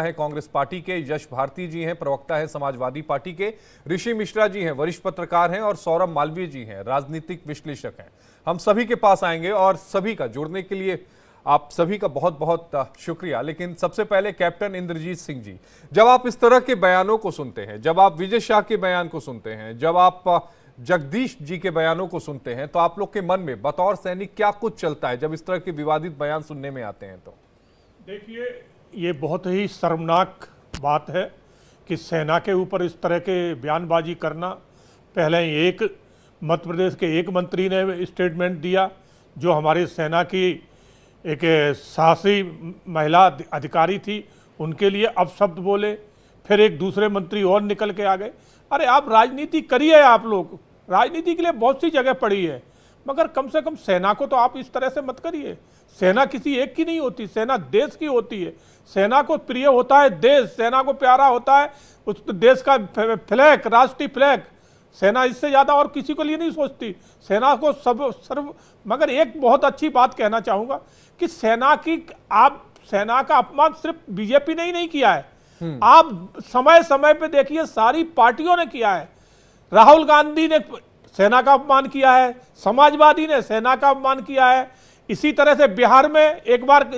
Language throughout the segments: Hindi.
है कांग्रेस पार्टी के, यश भारती जी हैं, प्रवक्ता है समाजवादी पार्टी के, ऋषि मिश्रा जी हैं, वरिष्ठ पत्रकार हैं, और सौरभ मालवीय जी हैं, राजनीतिक विश्लेषक हैं। हम सभी के पास आएंगे और सभी का जुड़ने के लिए आप सभी का बहुत बहुत शुक्रिया। लेकिन सबसे पहले कैप्टन इंद्रजीत सिंह जी, जब आप इस तरह के बयानों को सुनते हैं, जब आप विजय शाह के बयान को सुनते हैं, जब आप जगदीश जी के बयानों को सुनते हैं, तो आप लोग के मन में बतौर सैनिक क्या कुछ चलता है जब इस तरह के विवादित बयान सुनने में आते हैं? तो देखिए, ये बहुत ही शर्मनाक बात है कि सेना के ऊपर इस तरह के बयानबाजी करना। पहले एक मध्य प्रदेश के एक मंत्री ने स्टेटमेंट दिया जो हमारी सेना की एक साहसी महिला अधिकारी थी, उनके लिए अपशब्द बोले। फिर एक दूसरे मंत्री और निकल के आ गए। अरे आप राजनीति करिए, आप लोग राजनीति के लिए बहुत सी जगह पड़ी है, मगर कम से कम सेना को तो आप इस तरह से मत करिए। सेना किसी एक की नहीं होती, सेना देश की होती है। सेना को प्रिय होता है देश, सेना को प्यारा होता है उस देश का फ्लैग, राष्ट्रीय फ्लैग। सेना इससे ज़्यादा और किसी को लिए नहीं सोचती। सेना को सर्व मगर एक बहुत अच्छी बात कहना चाहूँगा कि सेना का अपमान सिर्फ बीजेपी ने ही नहीं किया है। आप समय समय पे देखिए, सारी पार्टियों ने किया है। राहुल गांधी ने सेना का अपमान किया है, समाजवादी ने सेना का अपमान किया है। इसी तरह से बिहार में एक बार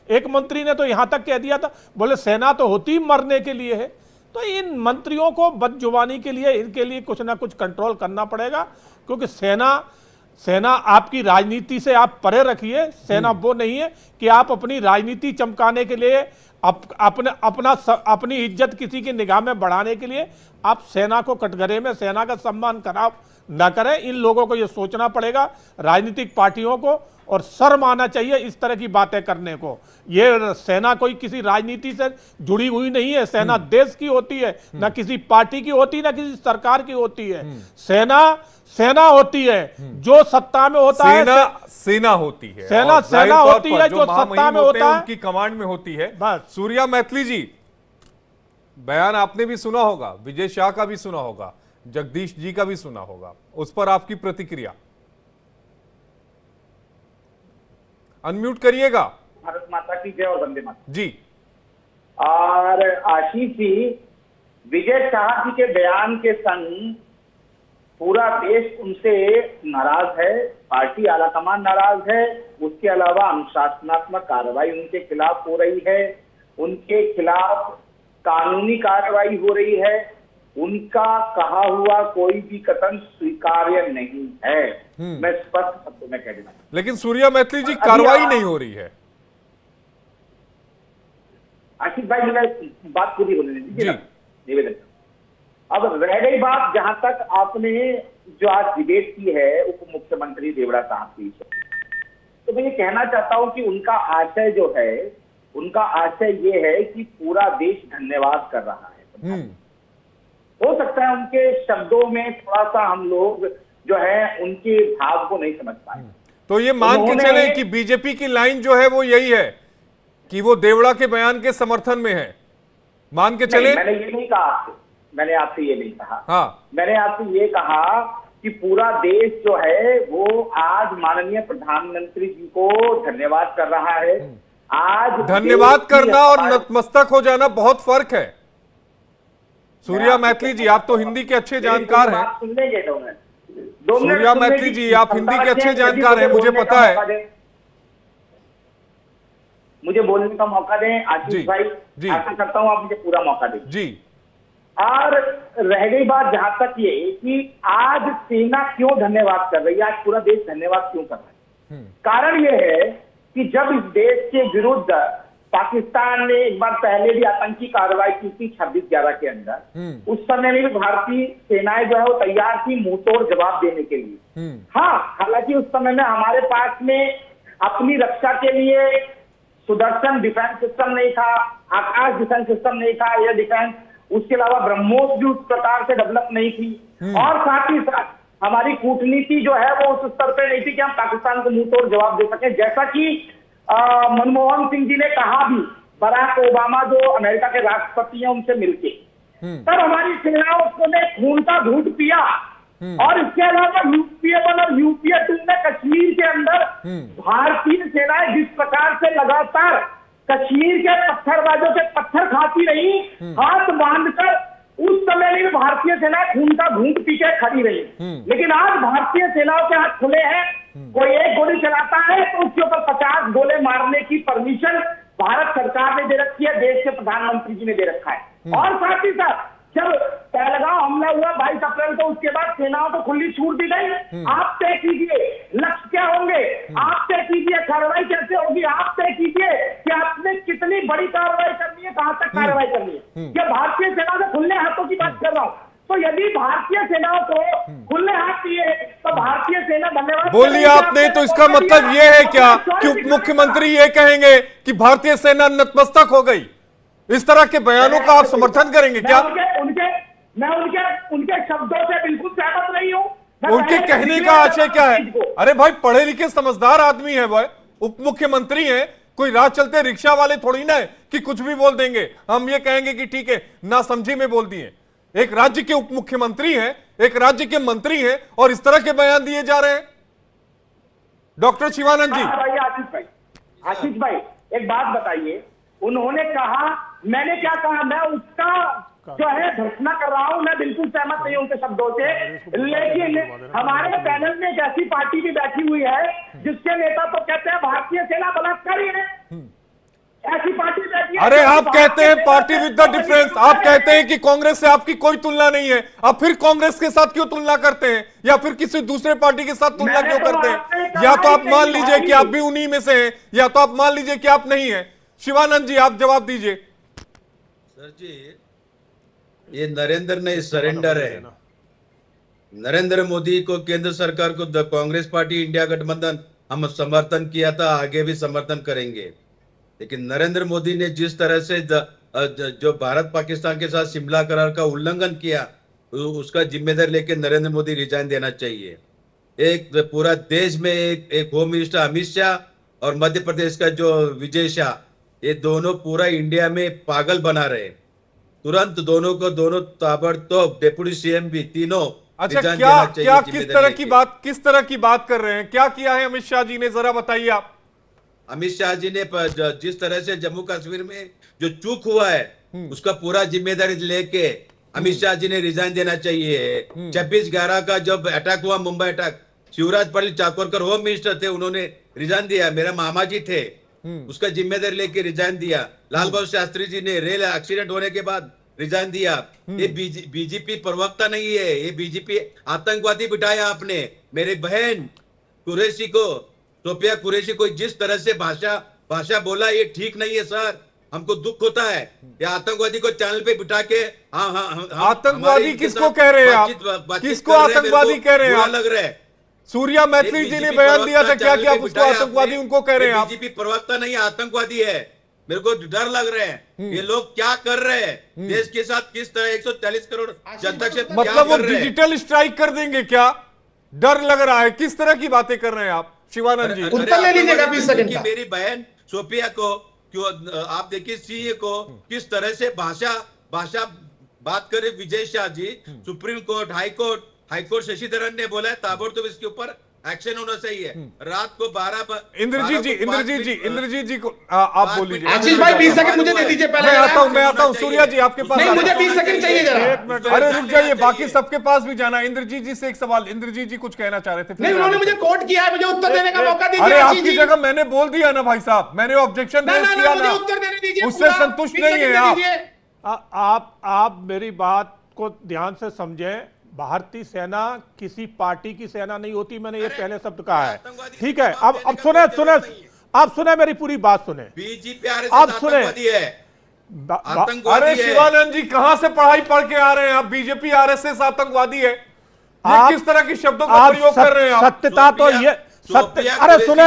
एक मंत्री ने तो यहां तक कह दिया था, बोले सेना तो होती मरने के लिए है। तो इन मंत्रियों को बदजुबानी के लिए, इनके लिए कुछ ना कुछ कंट्रोल करना पड़ेगा, क्योंकि सेना आपकी राजनीति से आप परे रखिए। सेना वो नहीं है कि आप अपनी राजनीति चमकाने के लिए, अपनी इज्जत किसी की निगाह में बढ़ाने के लिए आप सेना को कटघरे में सेना का सम्मान खराब ना करें। इन लोगों को ये सोचना पड़ेगा, राजनीतिक पार्टियों को, और शर्म आना चाहिए इस तरह की बातें करने को। ये सेना कोई किसी राजनीति से जुड़ी हुई नहीं है। सेना देश की होती है, ना किसी पार्टी की होती, ना किसी सरकार की होती है। सेना होती है जो सत्ता में होता है, सेना होती है, सेना होती है जो सत्ता में होता है, उनकी कमांड में होती है। बस। सूर्या मैथिली जी, बयान आपने भी सुना होगा, विजय शाह का भी सुना होगा, जगदीश जी का भी सुना होगा, उस पर आपकी प्रतिक्रिया? अनम्यूट करिएगा। भारत माता की जय और वंदे मातरम जी। और आशीष जी, विजय शाह जी के बयान के संग पूरा देश उनसे नाराज है, पार्टी आलाकमान नाराज है। उसके अलावा अनुशासनात्मक कार्रवाई उनके खिलाफ हो रही है, उनके खिलाफ कानूनी कार्रवाई हो रही है। उनका कहा हुआ कोई भी कथन स्वीकार्य नहीं है, मैं स्पष्ट शब्दों में कह देना। लेकिन सूर्या मैथिली जी, कार्रवाई नहीं हो रही है। आशीष भाई, मेरा बात पूरी होने दीजिए, निवेदन। अब रह गई बात, जहां तक आपने जो आज डिबेट की है उप मुख्यमंत्री देवड़ा साहब की, तो मैं ये कहना चाहता हूं कि उनका आशय जो है, उनका आशय ये है कि पूरा देश धन्यवाद कर रहा है। हो सकता है उनके शब्दों में थोड़ा सा हम लोग जो है उनके भाव को नहीं समझ पाए। तो ये मान के चले कि बीजेपी की लाइन जो है वो यही है कि वो देवड़ा के बयान के समर्थन में है, मान के चले? मैंने ये नहीं कहा आपसे, मैंने आपसे ये नहीं कहा। हाँ, मैंने आपसे ये कहा कि पूरा देश जो है वो आज माननीय प्रधानमंत्री जी को धन्यवाद कर रहा है। आज धन्यवाद करना और नतमस्तक हो जाना बहुत फर्क है। सूर्या मैथिली जी, आप तो हिंदी के अच्छे जानकार हैं। सूर्या मैथिली जी, आप हिंदी के अच्छे जानकार हैं, मुझे पता है। मुझे बोलने का मौका दें आशीष भाई, आशा करता हूं आप मुझे पूरा मौका दें जी। और रह गई बात जहां तक ये कि आज सेना क्यों धन्यवाद कर रही है, आज पूरा देश धन्यवाद क्यों कर रहा है? कारण ये है कि जब इस देश के विरुद्ध पाकिस्तान ने एक बार पहले भी आतंकी कार्रवाई की थी 26/11 के अंदर, उस समय में भी भारतीय सेनाएं जो है वो तैयार थी मुंहतोड़ जवाब देने के लिए। हाँ, हालांकि उस समय में हमारे पास में अपनी रक्षा के लिए सुदर्शन डिफेंस सिस्टम नहीं था, आकाश डिफेंस सिस्टम नहीं था, एयर डिफेंस, उसके अलावा ब्रह्मोस भी उस प्रकार से डेवलप नहीं थी, और साथ ही साथ हमारी कूटनीति जो है वो उस स्तर पर नहीं थी कि हम पाकिस्तान को मुंहतोड़ जवाब दे सके। जैसा कि मनमोहन सिंह जी ने कहा भी, बराक ओबामा जो अमेरिका के राष्ट्रपति हैं उनसे मिलके, तब हमारी सेनाओं ने खून का घूंट पिया। और इसके अलावा यूपीए-1 और यूपीए-2 में कश्मीर के अंदर भारतीय सेनाएं जिस प्रकार से लगातार कश्मीर के पत्थरबाजों के पत्थर खाती रही, हाथ बांधकर उस समय भी भारतीय सेना खून का घूंट पी के खड़ी रही। लेकिन आज भारतीय सेनाओं के हाथ खुले हैं, कोई एक गोली चलाता है तो उसके ऊपर 50 गोले मारने की परमिशन भारत सरकार ने दे रखी है, देश के प्रधानमंत्री जी ने दे रखा है। और साथ ही साथ जब पहलगाम हमला हुआ 22 अप्रैल को, उसके बाद सेनाओं को खुली छूट दी गई। आप तय कीजिए लक्ष्य क्या होंगे, आप तय कीजिए कार्रवाई कैसे होगी, आप तय कीजिए कि आपने कितनी बड़ी कार्रवाई करनी है, कहां तक कार्रवाई करनी है। क्या भारतीय सेना से खुले हाथों की बात कर रहा हूं, तो यदि भारतीय सेनाओं को खुले हाथ दिए तो भारतीय सेना धन्यवाद बोलिए आपने, तो इसका मतलब ये है क्या कि उप मुख्यमंत्री ये कहेंगे कि भारतीय सेना नतमस्तक हो गई? इस तरह के बयानों का आप समर्थन करेंगे क्या? मैं उनके शब्दों से बिल्कुल सहमत नहीं हूं। उनके कहने का आशय क्या है? अरे भाई, पढ़े लिखे समझदार आदमी है भाई, उप मुख्यमंत्री है, कोई राह चलते रिक्शा वाले थोड़ी ना है कि कुछ भी बोल देंगे, हम ये कहेंगे कि ठीक है ना समझी में बोल दिए। एक राज्य के उप मुख्यमंत्री हैं, एक राज्य के मंत्री हैं और इस तरह के बयान दिए जा रहे हैं। डॉक्टर शिवानंद जी। आशीष भाई एक बात बताइए, उन्होंने कहा, मैंने क्या कहा? मैं उसका जो है घोषणा कर रहा हूं, मैं बिल्कुल सहमत नहीं हूं उनके शब्दों से। लेकिन हमारे पैनल में एक ऐसी पार्टी भी बैठी हुई है जिसके नेता तो कहते हैं भारतीय सेना बलात्कारी है, ऐसी पार्टी बैठी है। अरे आप कहते हैं पार्टी विद द डिफरेंस, आप कहते हैं कि कांग्रेस से आपकी कोई तुलना नहीं है, आप फिर कांग्रेस के साथ क्यों तुलना करते हैं, या फिर किसी दूसरे पार्टी के साथ तुलना क्यों करते हैं? या तो आप मान लीजिए कि आप भी उन्हीं में से हैं, या तो आप मान लीजिए कि आप नहीं है। शिवानंद जी आप जवाब दीजिए। सर जी, ये नरेंद्र नहीं सरेंडर है। नरेंद्र मोदी को, केंद्र सरकार को, कांग्रेस पार्टी इंडिया गठबंधन हम समर्थन किया था, आगे भी समर्थन करेंगे। लेकिन नरेंद्र मोदी ने जिस तरह से जो भारत पाकिस्तान के साथ शिमला करार का उल्लंघन किया, उसका जिम्मेदारी लेके नरेंद्र मोदी रिजाइन देना चाहिए। एक पूरा देश में एक होम मिनिस्टर अमित शाह और मध्य प्रदेश का जो विजय शाह, ये दोनों पूरा इंडिया में पागल बना रहे। तुरंत दोनों ताबड़तोड़ डेप्यूटी सीएम भी तीनों अच्छा, क्या किस तरह की बात कर रहे हैं? क्या किया है अमित शाह जी ने, जरा बताइए आप। अमित शाह जी ने जिस तरह से जम्मू कश्मीर में जो चूक हुआ है, उसका पूरा जिम्मेदारी लेके अमित शाह जी ने रिजाइन देना चाहिए। 26/11 का जब अटैक हुआ, Mumbai attack, Shivraj Patil Chakurkar home minister थे, उन्होंने रिजाइन दिया। मेरा मामा जी थे, उसका जिम्मेदारी लेके रिजाइन दिया। लाल बहादुर शास्त्री जी ने रेल एक्सीडेंट होने के बाद रिजाइन दिया। ये बीजेपी प्रवक्ता नहीं है, ये बीजेपी आतंकवादी बिठाया आपने। मेरी बहन कुरैशी को, सोफिया कुरैशी को जिस तरह से भाषा बोला, ये ठीक नहीं है सर, हमको दुख होता है। ये आतंकवादी को चैनल पे बिठा के आतंकवादी किसको कह रहे हैं आप? किसको आतंकवादी कह रहे हैं? लग रहा है सूर्या मैत्री जी ने बयान दिया था क्या कि आप उसको आतंकवादी उनको कह रहे हैं? आप बीजेपी प्रवक्ता नहीं, आतंकवादी है। मेरे को डर लग रहा है ये लोग क्या कर रहे हैं देश के साथ, किस तरह 140 करोड़ जनता से, मतलब वो डिजिटल स्ट्राइक कर देंगे क्या? डर लग रहा है। किस तरह की बातें कर रहे हैं आप शिवानंद जी? उत्तर ले लीजिएगा 20 सेकंड का। मेरी बहन सोफिया को क्यों, आप देखिए सीए को किस तरह से भाषा बात करे Vijay Shah ji. Supreme court, high court Sasidharan ने बोला है ताबड़तोड़ इसके ऊपर एक्शन होना चाहिए। रात को 12 इंद्रजीत जी को आप बोल लीजिए। आशीष भाई 20 सेकंड मुझे दे दीजिए पहले। मैं आता हूं सूर्या जी आपके पास। नहीं, मुझे 20 सेकंड चाहिए जरा। अरे रुक जाइए, बाकी सबके पास भी जाना। इंद्रजीत जी से एक सवाल, इंद्रजीत जी कुछ कहना चाह रहे थे। नहीं, उन्होंने मुझे कोट किया है, मुझे उत्तर देने का मौका दीजिए। अरे आपकी जगह मैंने बोल दिया ना भाई साहब, मैंने ऑब्जेक्शन रेज किया ना, उत्तर देने दीजिए। उससे संतुष्ट नहीं है आप मेरी बात को ध्यान से समझें। भारतीय सेना किसी पार्टी की सेना नहीं होती, मैंने ये पहले शब्द कहा है, ठीक है? अब सुने मेरी पूरी बात सुने। बीजेपी आप सुने। अरे शिवानंद जी कहां से पढ़ाई पढ़ के आ रहे हैं आप? बीजेपी आरएसएस आतंकवादी है, ये किस तरह के शब्दों का प्रयोग कर रहे हैं आप? सत्यता तो ये अरे सुने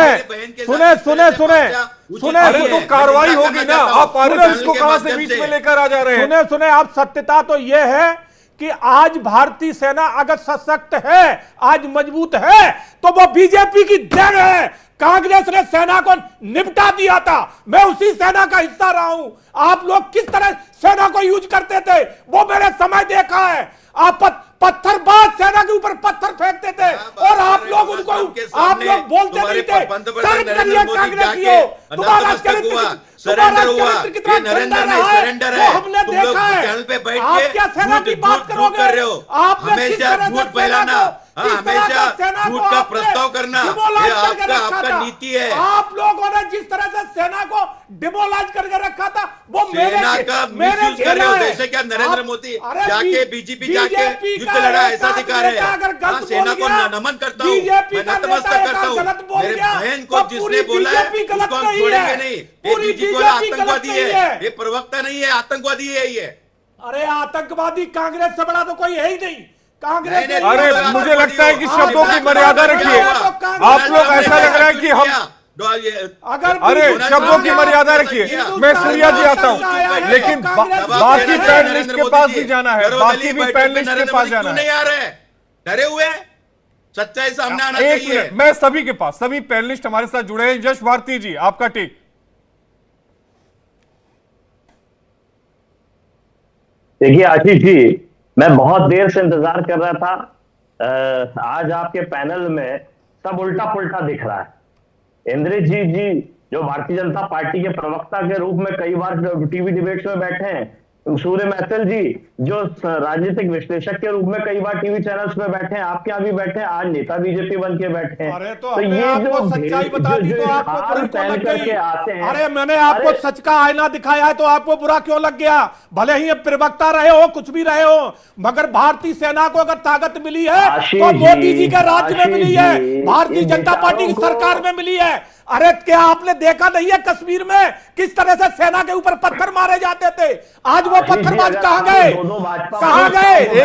अरे तो कार्रवाई होगी ना। आप आरएसएस को कहां से बीच में लेकर आ जा रहे हैं? सुने आप, सत्यता तो ये है कि आज भारतीय सेना अगर सशक्त है, आज मजबूत है, तो वो बीजेपी की देन है। कांग्रेस ने सेना को निपटा दिया था, मैं उसी सेना का हिस्सा रहा हूं। आप लोग किस तरह सेना को यूज करते थे वो मैंने समय देखा है। आप पत्थरबाज सेना के ऊपर पत्थर फेंकते थे और आप लोग उनको, आप लोग बोलते नहीं थे। शर्म करिए कांग्रेसियों, तुम्हारा चरित्र, सरेंडर हुआ, कितना नरेंद्र नहीं है, सरेंडर वो है। हमने तुम लोग देखा है। चैनल पे बैठ आप क्या के सेना की बात करोगे? कर रहे हो, आपने किस हमेशा तरह से झूठ फैलाना, हमेशा झूठ का प्रस्ताव करना, ये आपका नीति है। आप लोगों ने जिस तरह से सेना को डिमोलाइज करके रखा था, वो सेना का मिसयूज कर रहे हो। जैसे क्या नरेंद्र मोदी जाके बीजेपी जाके युद्ध लड़ा, ऐसा दिखा रहे हैं। सेना को नमन करता हूँ, मैं नतमस्तक करता हूँ। मेरे बहन को जिसने बोला है उसको हम छोड़ेंगे नहीं। ये बीजेपी वाला आतंकवादी है, ये प्रवक्ता नहीं है, आतंकवादी है ये। अरे आतंकवादी कांग्रेस से बड़ा तो कोई है ही नहीं। कांग्रेस नहीं, अरे मुझे लगता है कि शब्दों की मर्यादा रखिए। आप लोग, ऐसा लग रहा है कि हम, अरे शब्दों की मर्यादा रखिए। मैं सूर्या जी आता हूं, लेकिन बाकी पैनलिस्ट के पास भी जाना है, बाकी भी पैनलिस्ट के पास जाना है। नहीं आ रहे, डरे हुए, सच्चाई सामने आना एक चाहिए। मिनट, मैं सभी के पास, सभी पैनलिस्ट हमारे साथ जुड़े हैं। यश भारती जी, आपका टेक। देखिए आशीष जी, मैं बहुत देर से इंतजार कर रहा था। आज आपके पैनल में सब उल्टा पुल्टा दिख रहा है। इंद्रजीत जी जो भारतीय जनता पार्टी के प्रवक्ता के रूप में कई बार टीवी डिबेट्स में बैठे हैं, सूर्य महतल जी जो राजनीतिक विश्लेषक के रूप में कई बार टीवी चैनल्स पे बैठे हैं, आपके यहाँ भी बैठे हैं, आज नेता बीजेपी बन के बैठे हैं। अरे तो ये आपको सच्चाई बता दी तो आपको बुरी क्यों लग गई? अरे मैंने आपको सच का आईना दिखाया है तो आपको बुरा क्यों लग गया? भले ही प्रवक्ता रहे हो, कुछ भी रहे हो, मगर भारतीय सेना को अगर ताकत मिली है तो मोदी जी के राज्य में मिली है, भारतीय जनता पार्टी की सरकार में मिली है। अरे क्या आपने देखा नहीं है कश्मीर में किस तरह से सेना के ऊपर पत्थर मारे जाते थे? आज वो पत्थरबाज कहां गए? कहां गए?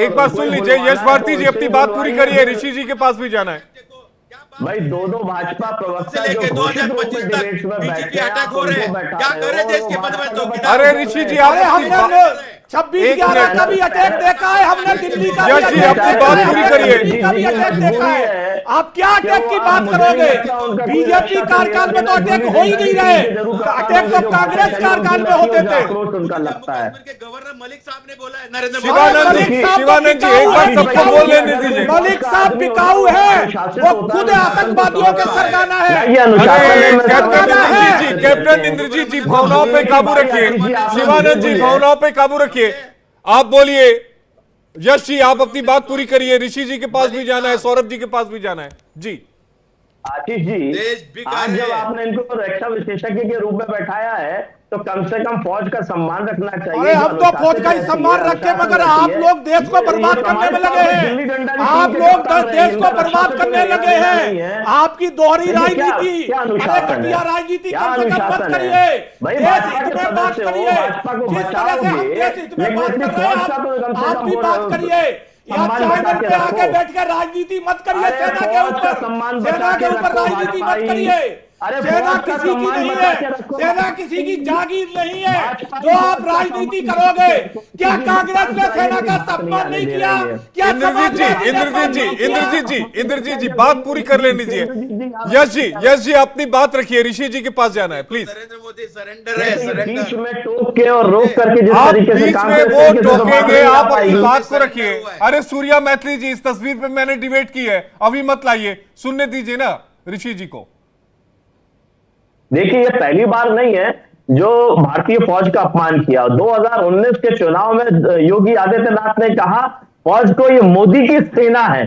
एक बार सुन लीजिए, यश भारती जी अपनी बात पूरी करिए, ऋषि जी के पास भी जाना है। भाई दो भाजपा प्रवक्ता लेके 2025 तक बीजेपी अटैक हो रहे हैं, क्या कर रहे देश के बदमाश? अरे ऋषि जी, अरे हमने 26/11 का भी अटैक देखा है, हमने दिल्ली का यश जी अपनी बात पूरी करिए। अटैक देखा है। आप क्या अटैक की बात करोगे? बीजेपी कार्यकाल में तो अटैक हो ही नहीं रहे, अटैक तो कांग्रेस कार्यकाल में होते थे। उनका लगता है गवर्नर मलिक साहब ने बोला है, नरेंद्र शिवानंद जी, शिवानंद जी एक बार सबको बोल लेने दीजिए। मलिक साहब बिकाऊ है, वो खुद आतंकवादियों के सरगना है। कैप्टन इंद्रजीत जी भावनाओं पे काबू रखिए, शिवानंद जी भावनाओं पे काबू रखिए। आप बोलिए, यश जी आप अपनी बात पूरी करिए, ऋषि जी के पास भी जाना है, सौरभ जी के पास भी जाना है जी। आशीष जी, आज जब आपने इनको रक्षा विशेषज्ञ के रूप में बैठाया है तो कम से कम फौज का सम्मान रखना चाहिए। अरे हम तो फौज का ही सम्मान रखे, मगर आप लोग देश को बर्बाद करने में लगे हैं। आप लोग देश को बर्बाद करने लगे हैं। आपकी दोहरी राजनीति, अरे घटिया राजनीति कम से कम मत करिए, देश हित में बात करिए। जिस तरह से हम देश हित में बात कर रहे हैं, आप भी बात करिए। या चैनल पे आके बैठ कर राजनीति मत करिए, सेना के ऊपर, सेना के ऊपर राजनीति मत करिए। सेना किसी की नहीं है, सेना किसी की जागीर नहीं है जो आप राजनीति करोगे। क्या कांग्रेस ने सेना का सम्मान नहीं किया? क्या इंद्रजीत जी बात पूरी कर लेने दीजिए। यश जी अपनी बात रखिए, ऋषि जी के पास जाना है प्लीज। नरेंद्र मोदी सरेंडर है, बीच में टोक के और रोक करके जिस आप तरीके से बीच काम में करते वो हैं, टोकेंगे, आप अपनी बात को रखिए। अरे सूर्या मैथिली जी, इस तस्वीर पे मैंने डिबेट की है, अभी मत लाइए, सुनने दीजिए ना ऋषि जी को। देखिए ये पहली बार नहीं है जो भारतीय फौज का अपमान किया। 2019 के चुनाव में योगी आदित्यनाथ ने कहा फौज को ये मोदी की सेना है।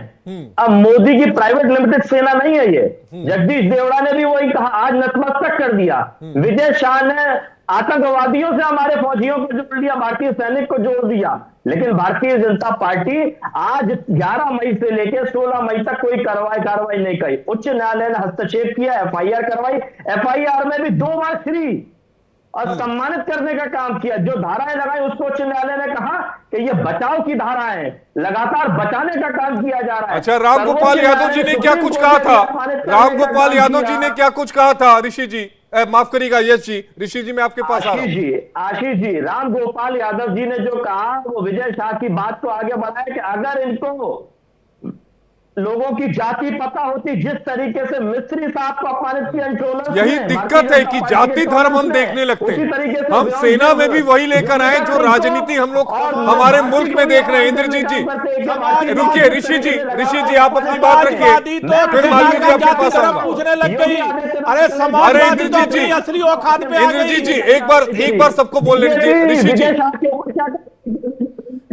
अब मोदी की प्राइवेट लिमिटेड सेना नहीं है ये। जगदीश देवड़ा ने भी वही कहा, आज नतमस्तक कर दिया। विजय शाह ने आतंकवादियों से हमारे फौजियों को जोड़ दिया, भारतीय सैनिक को जोड़ दिया। लेकिन भारतीय जनता पार्टी आज 11 मई से लेकर 16 मई तक कोई कार्रवाई नहीं की। उच्च न्यायालय ने हस्तक्षेप किया, एफआईआर करवाई, एफआईआर में भी 2 बार श्री और सम्मानित करने का काम किया। जो धाराएं लगाई उसको उच्च न्यायालय ने कहा कि ये बचाव की धाराएं हैं, लगातार बचाने का काम किया जा रहा है। अच्छा, रामगोपाल यादव जी ने क्या कुछ कहा था? रामगोपाल यादव जी ने क्या कुछ कहा था? ऋषि जी माफ करिएगा, यश जी, ऋषि जी मैं आपके पास आ रहा हूं। आशीष जी, रामगोपाल यादव जी ने जो कहा वो विजय शाह की बात को आगे बढ़ाया कि अगर इनको लोगों की जाति पता होती, जिस तरीके से मिस्त्री साहब को अपमानित किया इंट्रोलर्स यही ने, दिक्कत है कि जाति धर्म हम देखने लगते हैं। हम सेना में भी वही लेकर आए जो राजनीति हम लोग हमारे मुल्क में देख रहे हैं। इंद्रजीत जी रुकिए, ऋषि जी आप अपनी बात रखिए, फिर मालवीय जी आपके पास आऊंगा। पूछने लग गई, अरे समाजवादी तो अपनी असली औकात पे आ गई। इंद्रजीत जी एक बार सबको बोल लेने दीजिए। ऋषि जी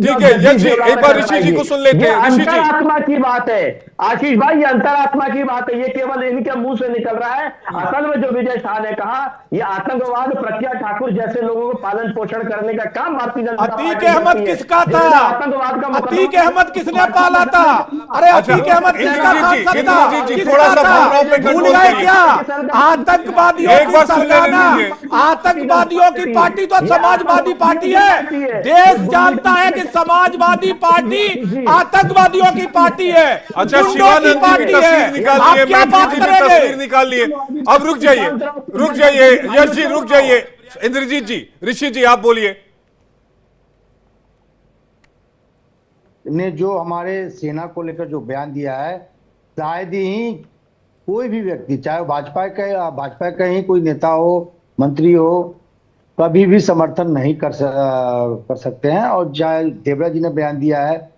ठीक है, यश जी एक बार ऋषि जी को सुन लेते हैं। ऋषि जी, अंतरात्मा की बात है आशीष भाई, ये अंतरात्मा की बात है, ये केवल इनके मुंह से निकल रहा है। असल में जो विजय शाह ने कहा, ये आतंकवाद प्रज्ञा ठाकुर जैसे लोगों को पालन पोषण करने का काम भारतीय जनता पार्टी अतीक अहमद किसका था? आतंकवाद का अतीक अहमद किसने पाला था? अरे अतीक अहमद किसका था? थोड़ा सा भावनाओं पे भूल गए क्या? आतंकवादियों की सरकाना, आतंकवादियों की पार्टी तो समाजवादी पार्टी है। देश जानता है कि समाजवादी पार्टी आतंकवादियों की पार्टी है। अच्छा, शिवानंद जी की तस्वीर निकाल लिए, क्या बात करेंगे? तस्वीर निकाल लिए। अब रुक जाइए यश जी, रुक जाइए। इंद्रजीत जी, ऋषि जी आप बोलिए। ने जो हमारे सेना को लेकर जो बयान दिया है, शायद ही कोई भी व्यक्ति, चाहे भाजपा का ही कोई नेता हो, मंत्री हो, कभी भी समर्थन नहीं कर सकते हैं। और चाहे देवरा जी ने बयान दिया है,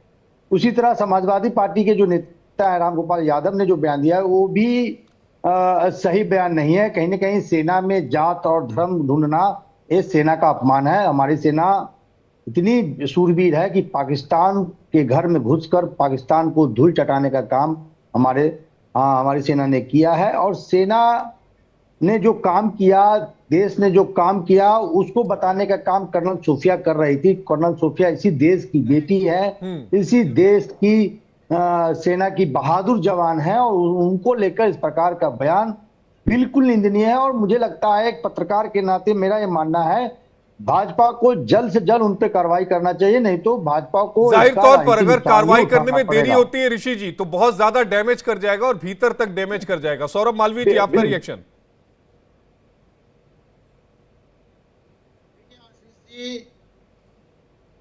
उसी तरह समाजवादी पार्टी के जो नेता है रामगोपाल यादव ने जो बयान दिया है, वो भी सही बयान नहीं है। कहीं ना कहीं सेना में जात और धर्म ढूंढना ये सेना का अपमान है। हमारी सेना इतनी सूरबीर है कि पाकिस्तान के घर में घुसकर पाकिस्तान को धूल चटाने का काम हमारी सेना ने किया है। और सेना ने जो काम किया, देश ने जो काम किया, उसको बताने का काम कर्नल सोफिया कर रही थी। कर्नल सोफिया इसी देश की बेटी है, इसी देश की सेना की बहादुर जवान है, और उनको लेकर इस प्रकार का बयान बिल्कुल निंदनीय है। और मुझे लगता है एक पत्रकार के नाते मेरा ये मानना है, भाजपा को जल्द से जल्द उन पे कार्रवाई करना चाहिए, नहीं तो भाजपा को जाहिर तौर पर अगर कार्रवाई करने में देरी होती है ऋषि जी, तो बहुत ज्यादा डैमेज कर जाएगा और भीतर तक डैमेज कर जाएगा। सौरभ मालवीय जी आपका रिएक्शन।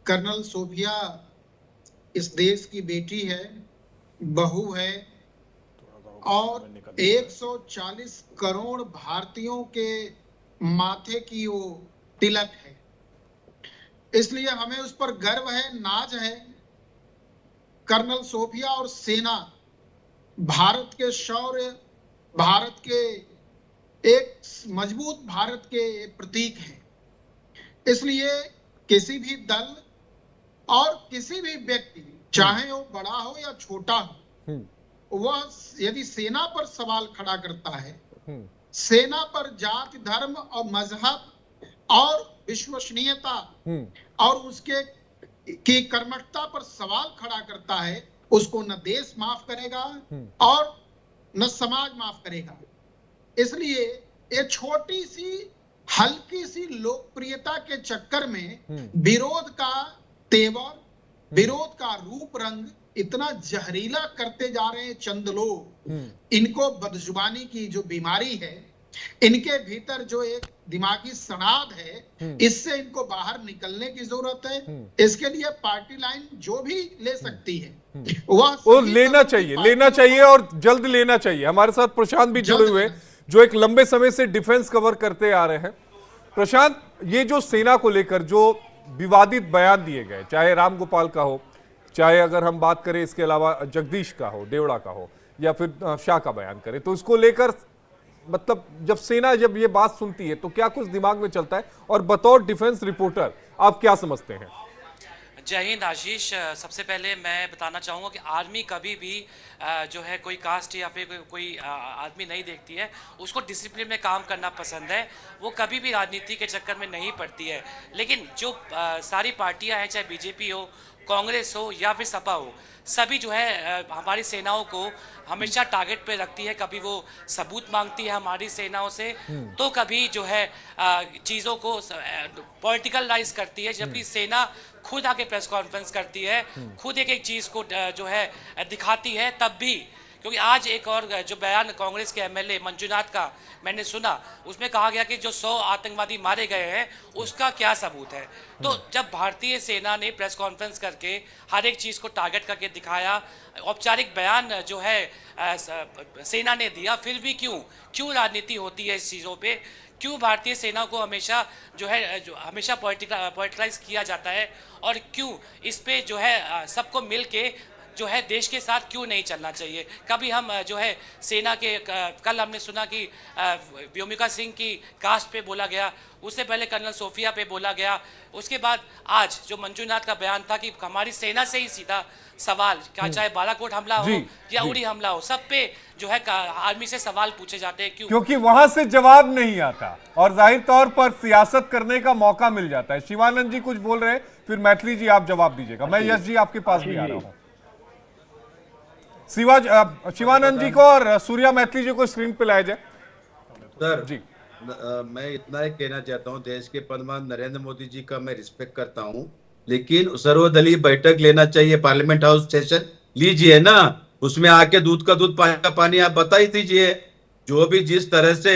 कर्नल सोफिया इस देश की बेटी है, बहू है, और 140 करोड़ भारतीयों के माथे की वो तिलक है। इसलिए हमें उस पर गर्व है, नाज है। कर्नल सोफिया और सेना भारत के शौर्य, भारत के एक मजबूत भारत के प्रतीक हैं। इसलिए किसी भी दल और किसी भी व्यक्ति, चाहे वो बड़ा हो या छोटा हो, वह यदि सेना पर सवाल खड़ा करता है, सेना पर जाति धर्म और मजहब और विश्वसनीयता और उसके की कर्मठता पर सवाल खड़ा करता है, उसको न देश माफ करेगा और न समाज माफ करेगा। इसलिए ये छोटी सी हल्की सी लोकप्रियता के चक्कर में विरोध का तेवर, विरोध का रूप रंग इतना जहरीला करते जा रहे हैं चंद लोग। इनको बदजुबानी की जो बीमारी है, इनके भीतर जो एक दिमागी सनाद है, इससे इनको बाहर निकलने की जरूरत है। इसके लिए पार्टी लाइन जो भी ले सकती है वह लेना चाहिए और जल्द लेना चाहिए। हमारे साथ प्रशांत भी जुड़े हुए, जो एक लंबे समय से डिफेंस कवर करते आ रहे हैं। प्रशांत, ये जो सेना को लेकर जो विवादित बयान दिए गए, चाहे रामगोपाल का हो, चाहे अगर हम बात करें इसके अलावा जगदीश का हो, देवड़ा का हो, या फिर शाह का बयान करें, तो इसको लेकर मतलब जब सेना जब ये बात सुनती है तो क्या कुछ दिमाग में चलता है, और बतौर डिफेंस रिपोर्टर आप क्या समझते हैं? जय हिंद आशीष। सबसे पहले मैं बताना चाहूँगा कि आर्मी कभी भी जो है कोई कास्ट या फिर कोई आदमी नहीं देखती है, उसको डिसिप्लिन में काम करना पसंद है। वो कभी भी राजनीति के चक्कर में नहीं पड़ती है। लेकिन जो सारी पार्टियां हैं, चाहे बीजेपी हो, कांग्रेस हो या फिर सपा हो, सभी जो है हमारी सेनाओं को हमेशा टारगेट पे रखती है। कभी वो सबूत मांगती है हमारी सेनाओं से, तो कभी जो है चीज़ों को पॉलिटिकलाइज करती है। जबकि सेना खुद आके प्रेस कॉन्फ्रेंस करती है, खुद एक एक चीज़ को जो है दिखाती है, तब भी क्योंकि आज एक और जो बयान कांग्रेस के एमएलए मंजुनाथ का मैंने सुना, उसमें कहा गया कि जो 100 आतंकवादी मारे गए हैं उसका क्या सबूत है। तो जब भारतीय सेना ने प्रेस कॉन्फ्रेंस करके हर एक चीज़ को टारगेट करके दिखाया, औपचारिक बयान जो है सेना ने दिया, फिर भी क्यों राजनीति होती है इस चीज़ों पे? क्यों भारतीय सेना को हमेशा जो हमेशा पॉलिटिकलाइज किया जाता है, और क्यों इस पे जो है सबको मिल के जो है देश के साथ क्यों नहीं चलना चाहिए? कभी हम जो है सेना के कल हमने सुना कि व्योमिका सिंह की कास्ट पे बोला गया, उससे पहले कर्नल सोफिया पे बोला गया, उसके बाद आज जो मंजूनाथ का बयान था कि हमारी सेना से ही सीधा सवाल, क्या चाहे बालाकोट हमला हो या उड़ी हमला हो, सब पे जो है आर्मी से सवाल पूछे जाते हैं। क्योंकि वहां से जवाब नहीं आता और जाहिर तौर पर सियासत करने का मौका मिल जाता है। शिवानंद जी कुछ बोल रहे हैं, फिर मैथिली जी आप जवाब दीजिएगा। मैं यश जी आपके पास भी आ रहा हूँ। शिवानंद जी को और सूर्या मैथिली जी को स्क्रीन पे लाया जाए। सर जी, मैं इतना ही कहना चाहता हूं, देश के प्रधानमंत्री नरेंद्र मोदी जी का मैं रिस्पेक्ट करता हूं, लेकिन सर्वदलीय बैठक लेना चाहिए, पार्लियामेंट हाउस सेशन लीजिए ना, उसमें आके दूध का दूध पानी का पानी आप बता ही दीजिए। जो भी जिस तरह से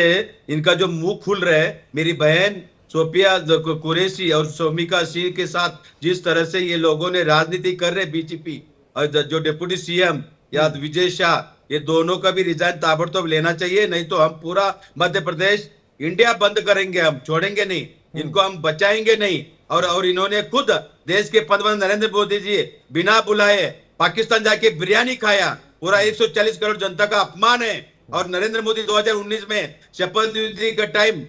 इनका जो मुंह खुल रहा है, मेरी बहन सोफिया कुरैशी और शोमिका सिंह के साथ जिस तरह से ये लोगों ने राजनीति कर रहे बीजेपी, और जो डिप्टी सीएम या विजय शाह, ये दोनों का भी रिजाइन ताबड़तोड़ लेना चाहिए, नहीं तो हम पूरा मध्य प्रदेश इंडिया बंद करेंगे, हम छोड़ेंगे नहीं, इनको हम बचाएंगे नहीं। और इन्होंने खुद देश के प्रधानमंत्री नरेंद्र मोदी जी बिना बुलाए पाकिस्तान जाके बिरयानी खाया, पूरा 140 करोड़ जनता का अपमान है। और नरेंद्र मोदी 2019 में शपथ विधि का टाइम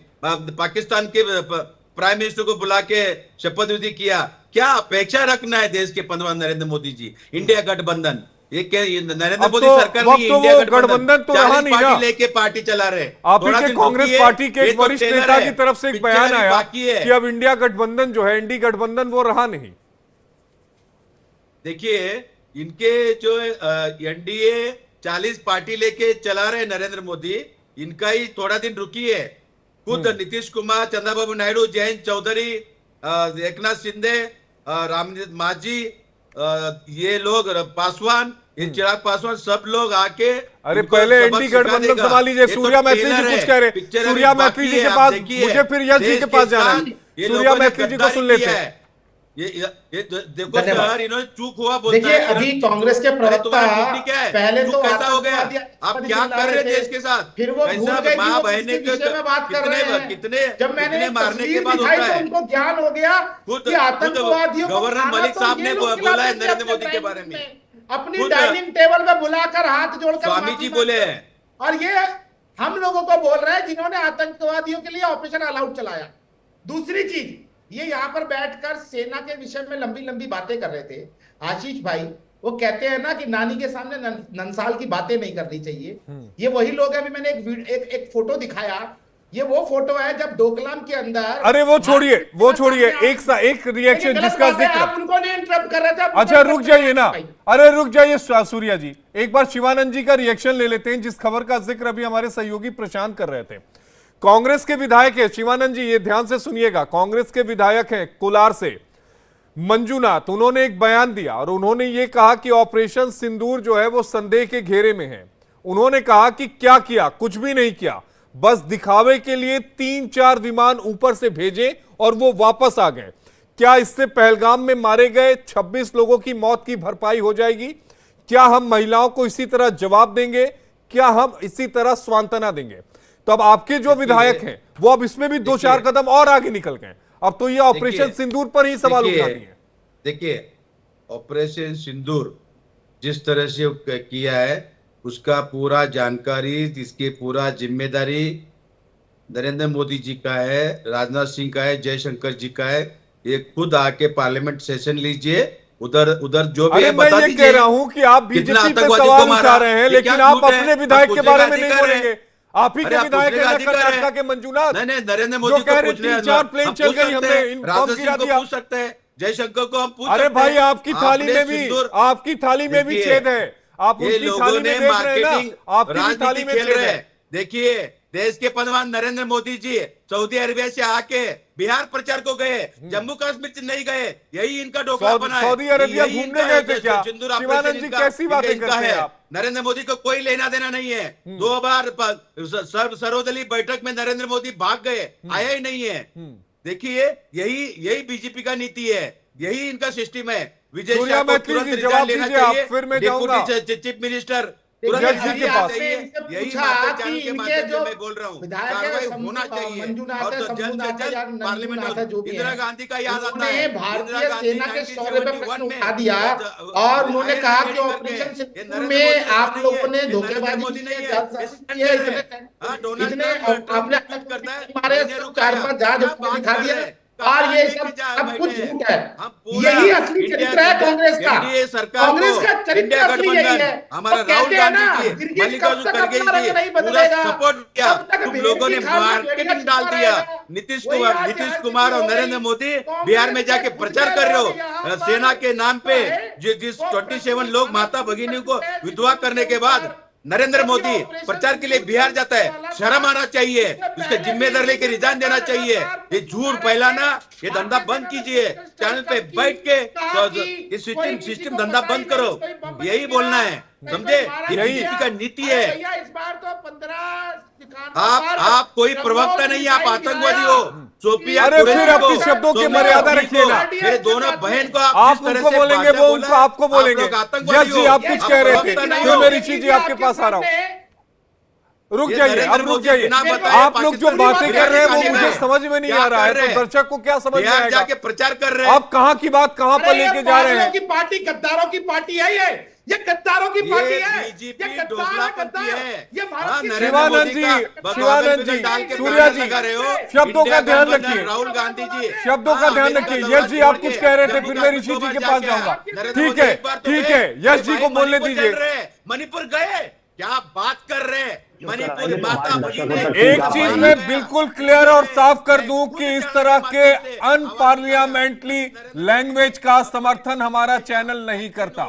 पाकिस्तान के प्राइम मिनिस्टर को बुला के शपथ विधि किया। क्या अपेक्षा रखना है देश के प्रधानमंत्री नरेंद्र मोदी जी? इंडिया गठबंधन, ये क्या नरेंद्र मोदी सरकार नहीं, इंडिया गठबंधन तो रहा नहीं ना, लेके पार्टी चला रहे। आप ही के कांग्रेस पार्टी के एक वरिष्ठ नेता की तरफ से एक बयान आया कि अब इंडिया गठबंधन जो है, इंडी गठबंधन, वो रहा नहीं। देखिए, इनके जो एनडीए 40 पार्टी लेके चला रहे नरेंद्र मोदी, इनका ही थोड़ा दिन रुकी है। खुद नीतीश कुमार, चंद्रबाबू नायडू, जयंत चौधरी, एकनाथ शिंदे, रामनाथ मांझी, ये लोग, पासवान, चिराग पासवान, सब लोग आके, अरे पहले एनडी गठबंधन संभाल लीजिए। सूर्या मैथिली जी कुछ कह रहे, सूर्या मैथिली जी के पास, मुझे फिर यश जी के पास जाना है। सूर्या मैथिली जी को सुन लेते हैं। ये देखो सर, इन्होंने चूक हुआ बोलता है। देखिए, अभी कांग्रेस के प्रवक्ता पहले तो कैसा हो गया, आप क्या कर रहे देश के साथ? फिर वो भूल गए कि वो किसके विषय में बात कर रहे हैं। जब मैंने मारने के बाद दिखाई तो उनको ज्ञान हो गया कि आतंकवादियों को गवर्नर मलिक साहब ने बोला है नरेंद्र मोदी के बारे में, अपनी डाइनिंग टेबल में बुलाकर हाथ जोड़कर स्वामी जी बोले हैं, और ये हम लोगों को बोल रहे हैं जिन्होंने आतंकवादियों के लिए ऑपरेशन ऑल आउट चलाया। दूसरी चीज, ये यहाँ पर बैठकर सेना के विषय में लंबी लंबी बातें कर रहे थे आशीष भाई। वो कहते हैं ना कि नानी के सामने नंसाल की बातें नहीं करनी चाहिए। ये वही लोग हैं। अभी मैंने एक फोटो दिखाया, ये वो फोटो है जब डोकलाम के अंदर, अरे वो छोड़िए एक रिएक्शन जिसका जिक्र आप उनको नहीं इंटरप्ट कर रहे थे। अच्छा रुक जाइए ना, अरे रुक जाइए सूर्या जी, एक बार शिवानंद जी का रिएक्शन ले लेते हैं, जिस खबर का जिक्र अभी हमारे सहयोगी प्रशांत कर रहे थे। कांग्रेस के विधायक है, शिवानंद जी ये ध्यान से सुनिएगा, कांग्रेस के विधायक हैं कोलार से मंजुनाथ, उन्होंने एक बयान दिया और उन्होंने ये कहा कि ऑपरेशन सिंदूर जो है वो संदेह के घेरे में है। उन्होंने कहा कि क्या किया, कुछ भी नहीं किया, बस दिखावे के लिए 3-4 विमान ऊपर से भेजे और वो वापस आ गए। क्या इससे पहलगाम में मारे गए 26 लोगों की मौत की भरपाई हो जाएगी? क्या हम महिलाओं को इसी तरह जवाब देंगे? क्या हम इसी तरह सांत्वना देंगे? तो अब आपके जो विधायक हैं वो अब इसमें भी 2-4 कदम और आगे निकल गए। अब तो ये ऑपरेशन सिंदूर पर ही सवाल उठा दिए। देखिए, ऑपरेशन सिंदूर जिस तरह से किया है, उसका पूरा जानकारी, इसकी पूरा जिम्मेदारी नरेंद्र मोदी जी का है, राजनाथ सिंह का है, जयशंकर जी का है। ये खुद आके पार्लियामेंट सेशन लीजिए, उधर जो भी है बता दीजिए। मैं ये कह रहा हूं कि आप बीजेपी पे सवाल उठा रहे हैं, लेकिन आप अपने विधायक के बारे में नहीं बोलेंगे। आप ही के विधायक कर्नाटक के मंजुनाथ, नहीं नरेंद्र मोदी को पूछ रहे हैं, 3-4 प्लेन चल गई, हमने राजनाथ सिंह को पूछ सकते हैं, जयशंकर को हम पूछ सकते हैं। अरे भाई, आपकी थाली में भी छेद है। आप उनकी थाली में देख रहे हैं ना, आपकी थाली में छेद है। देखिए, देश के प्रधानमंत्री नरेंद्र मोदी जी सऊदी अरेबिया से आके बिहार प्रचार को गए, जम्मू कश्मीर नहीं गए, यही इनका डोकला बना है। सऊदी अरेबिया घूमने गए थे क्या? शिवानंद जी कैसी बातें करते हैं आप? नरेंद्र मोदी को कोई लेना देना नहीं है। 2 बार सर्वदलीय बैठक में नरेंद्र मोदी भाग गए, आया ही नहीं है। देखिए यही बीजेपी का नीति है, यही इनका सिस्टम है। विजय शाह को तुरंत रिजाइन लेना चाहिए, फिर मैं जाऊंगा चीफ मिनिस्टर जज जी के पास। यही बातें जानने के माध्यम से मैं बोल रहा हूँ, कार्रवाई होना चाहिए और तो जल्द से जल्द पार्लियामेंट में। इंदिरा गांधी का याद आता है, भारतीय सेना के शौर्य पे प्रश्न उठा दिया और उन्होंने कहा कि ऑपरेशन सिंदूर में आप लोगों ने धोखेबाजी की है, हमारे 4-5 जहाज दिखा दिया और ये सब कुछ झूठ है। यही असली चरित्र है कांग्रेस का। कांग्रेस का चरित्र असली यही है। हमारा राहुल गांधी जी मल्लिकार्जुन खड़गे जी पूरा सपोर्ट किया, तुम लोगों ने मार्केटिंग डाल दिया। नीतीश कुमार और नरेंद्र मोदी बिहार में जाके प्रचार कर रहे हो सेना के नाम पे। जिस 27 लोग माता भगिनी को विधवा करने के बाद नरेंद्र मोदी प्रचार के लिए बिहार जाता है, शर्म आना चाहिए। उसके जिम्मेदार लेके रिजाइन देना चाहिए। ये झूठ फैलाना, ये धंधा बंद कीजिए। चैनल पे बैठ के ये सिस्टम धंधा बंद करो, यही बोलना है, समझे? यही का नीति है। आप कोई प्रवक्ता नहीं, आप आतंकवादी हो। सोफिया अरे फिर अपनी शब्दों की मर्यादा रखिए ना। मेरे दोनों बहन को आप उनको बोलेंगे, वो उनको आपको बोलेंगे। यस जी आप कुछ कह रहे थे, क्यों मेरी ऋषि जी आपके पास आ रहा हूँ। रुक जाइए, अब रुक जाइए। आप लोग जो बातें कर रहे हैं वो मुझे समझ में नहीं आ रहा है, तो दर्शक को क्या समझ में आएगा? जाके प्रचार कर रहे हैं। आप कहाँ की बात कहाँ पर लेके जा रहे हैं? पार्टी गद्दारों की पार्टी है, ये गद्दारों की पार्टी है। बीजेपी डोकलापंथी है। ये भारत की शिवानंद जी, सूर्या जी, शब्दों का ध्यान रखिए। राहुल गांधी जी शब्दों का ध्यान रखिए। यश जी आप कुछ कह रहे थे, फिर मैं ऋषि जी के पास जाऊंगा। ठीक है, ठीक है, यश जी को बोलने दीजिए। मणिपुर गए, क्या बात कर रहे हैं? मणिपुर माता भगिनी। एक चीज मैं बिल्कुल क्लियर और साफ कर दूं कि इस तरह के अनपार्लियामेंट्री लैंग्वेज का समर्थन हमारा चैनल नहीं करता।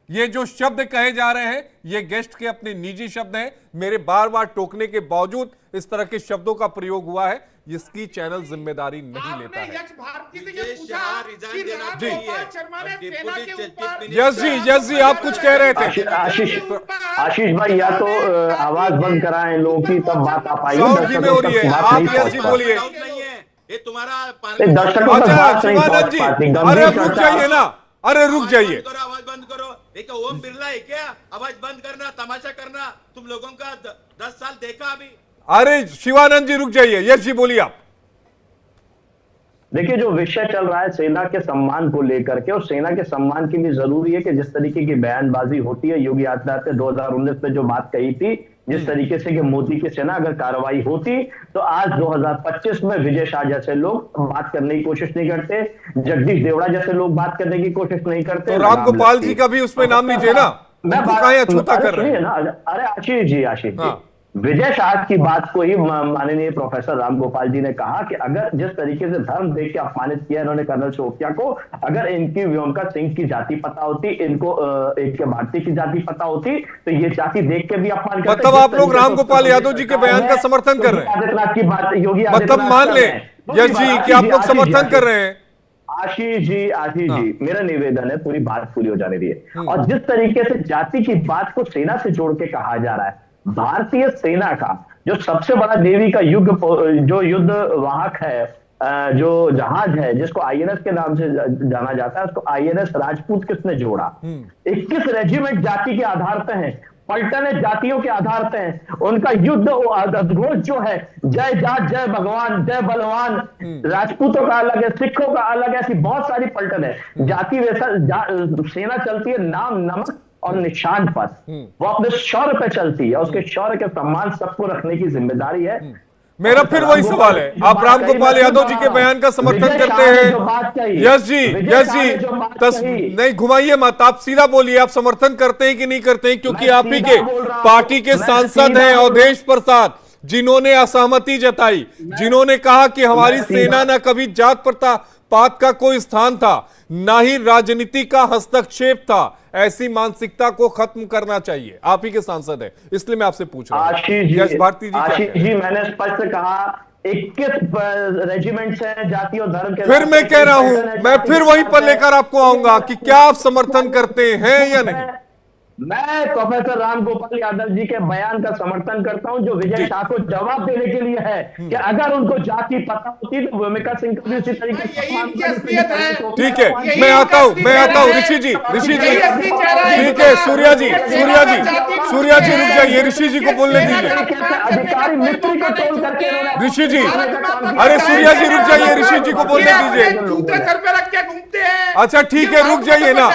ये जो शब्द कहे जा रहे हैं ये गेस्ट के अपने निजी शब्द हैं। मेरे बार बार टोकने के बावजूद इस तरह के शब्दों का प्रयोग हुआ है, इसकी चैनल जिम्मेदारी नहीं लेता है। यस जी आप कुछ कह रहे थे। आशीष भाई या तो आवाज बंद कराएं लोगों की, तब बात आ पाएगी। जी में हो रही है, आप यस जी बोलिए। ये तुम्हारा दर्शकों तक बात नहीं पहुंच पाती। अरे रुक जाइए ना, अरे रुक जाइए। आवाज बंद करो। एक ओम बिरला है क्या आवाज बंद करना, तमाशा करना? तुम लोगों का 10 साल देखा अभी। अरे शिवानंद जी रुक जाइए, यश जी बोलिए आप। देखिए जो विषय चल रहा है सेना के सम्मान को लेकर के, और सेना के सम्मान के लिए जरूरी है कि जिस तरीके की बयानबाजी होती है, योगी आदित्यनाथ ने 2019 में जो बात कही थी, जिस तरीके से कि मोदी की सेना अगर कार्रवाई होती तो आज 2025 में विजय शाह जैसे लोग बात करने की कोशिश नहीं करते, जगदीश देवड़ा जैसे लोग बात करने की कोशिश नहीं करते। तो राम गोपाल जी का भी उसमें नाम लीजिए ना, मैं अछूता कर रहे हैं ना। अरे आशीष जी विजय शाह की बात को ही माननीय प्रोफेसर राम गोपाल जी ने कहा कि अगर जिस तरीके से धर्म देख के अपमानित किया इन्होंने कर्नल शोपिया को, अगर इनकी व्योमका सिंह की जाति पता होती, इनको एक भारतीय की जाति पता होती, तो ये जाति देख के भी अपमान करते। मतलब आप लोग राम गोपाल यादव जी के बयान का समर्थन कर रहे हैं? आदित्यनाथ की बात योगी मतलब मान ले यश जी कि आप लोग समर्थन कर रहे हैं? आशीष जी मेरा निवेदन है, पूरी बात पूरी हो जाने दिए। और जिस तरीके से जाति की बात को सेना से जोड़ के कहा जा रहा है, भारतीय सेना का जो सबसे बड़ा नेवी का युद्ध वाहक है, जो जहाज है जिसको आईएनएस के नाम से जाना जाता है, उसको आईएनएस राजपूत किसने जोड़ा? 21 रेजिमेंट जाति के आधार पर हैं, पलटने जातियों के आधार पर हैं। उनका युद्ध अद्घोष जो है जय जात जय भगवान जय बलवान, राजपूतों का अलग है, सिखों का अलग है, ऐसी बहुत सारी पलटन है। जाति वैसा सेना चलती है नाम नमक और निशान पर, वो अपने शौर्य पे चलती है, उसके शौर्य के सम्मान सबको रखने की जिम्मेदारी है। मेरा फिर वही सवाल है, आप राम गोपाल यादव जी के बयान का समर्थन करते हैं? यश जी नहीं घुमाइए मत, आप सीधा बोलिए, आप समर्थन करते हैं कि नहीं करते हैं? क्योंकि आप ही के पार्टी के सांसद हैं अवधेश प्रसाद, जिन्होंने असहमति जताई, जिन्होंने कहा कि हमारी सेना न कभी जात पात का कोई स्थान था, ना ही राजनीति का हस्तक्षेप था। ऐसी मानसिकता को खत्म करना चाहिए। आप ही के सांसद हैं, इसलिए मैं आपसे पूछ रहा हूं। आशीष भारती जी मैंने स्पष्ट कहा 21 रेजिमेंट से जाति और धर्म के। फिर मैं कह रहा हूं, मैं फिर वहीं पर लेकर आपको आऊंगा कि क्या आप समर्थन करते हैं या नहीं? मैं प्रोफेसर रामगोपाल यादव जी के बयान का समर्थन करता हूं, जो विजय शाह को जवाब देने के लिए है कि अगर उनको जाति पता होती तो भूमिका सिंह को भी उसी तरीके से ठीक है, मैं आता हूं ऋषि जी ठीक है, सूर्या जी रुक जाइए, ऋषि जी को बोलने दीजिए। अधिकारी मित्र को तोड़ करके ऋषि जी, अरे सूर्या जी रुक जाइए, ऋषि जी को बोलने दीजिए। जूते सर पे रख के घूमते हैं। अच्छा ठीक है, रुक जाइए ना।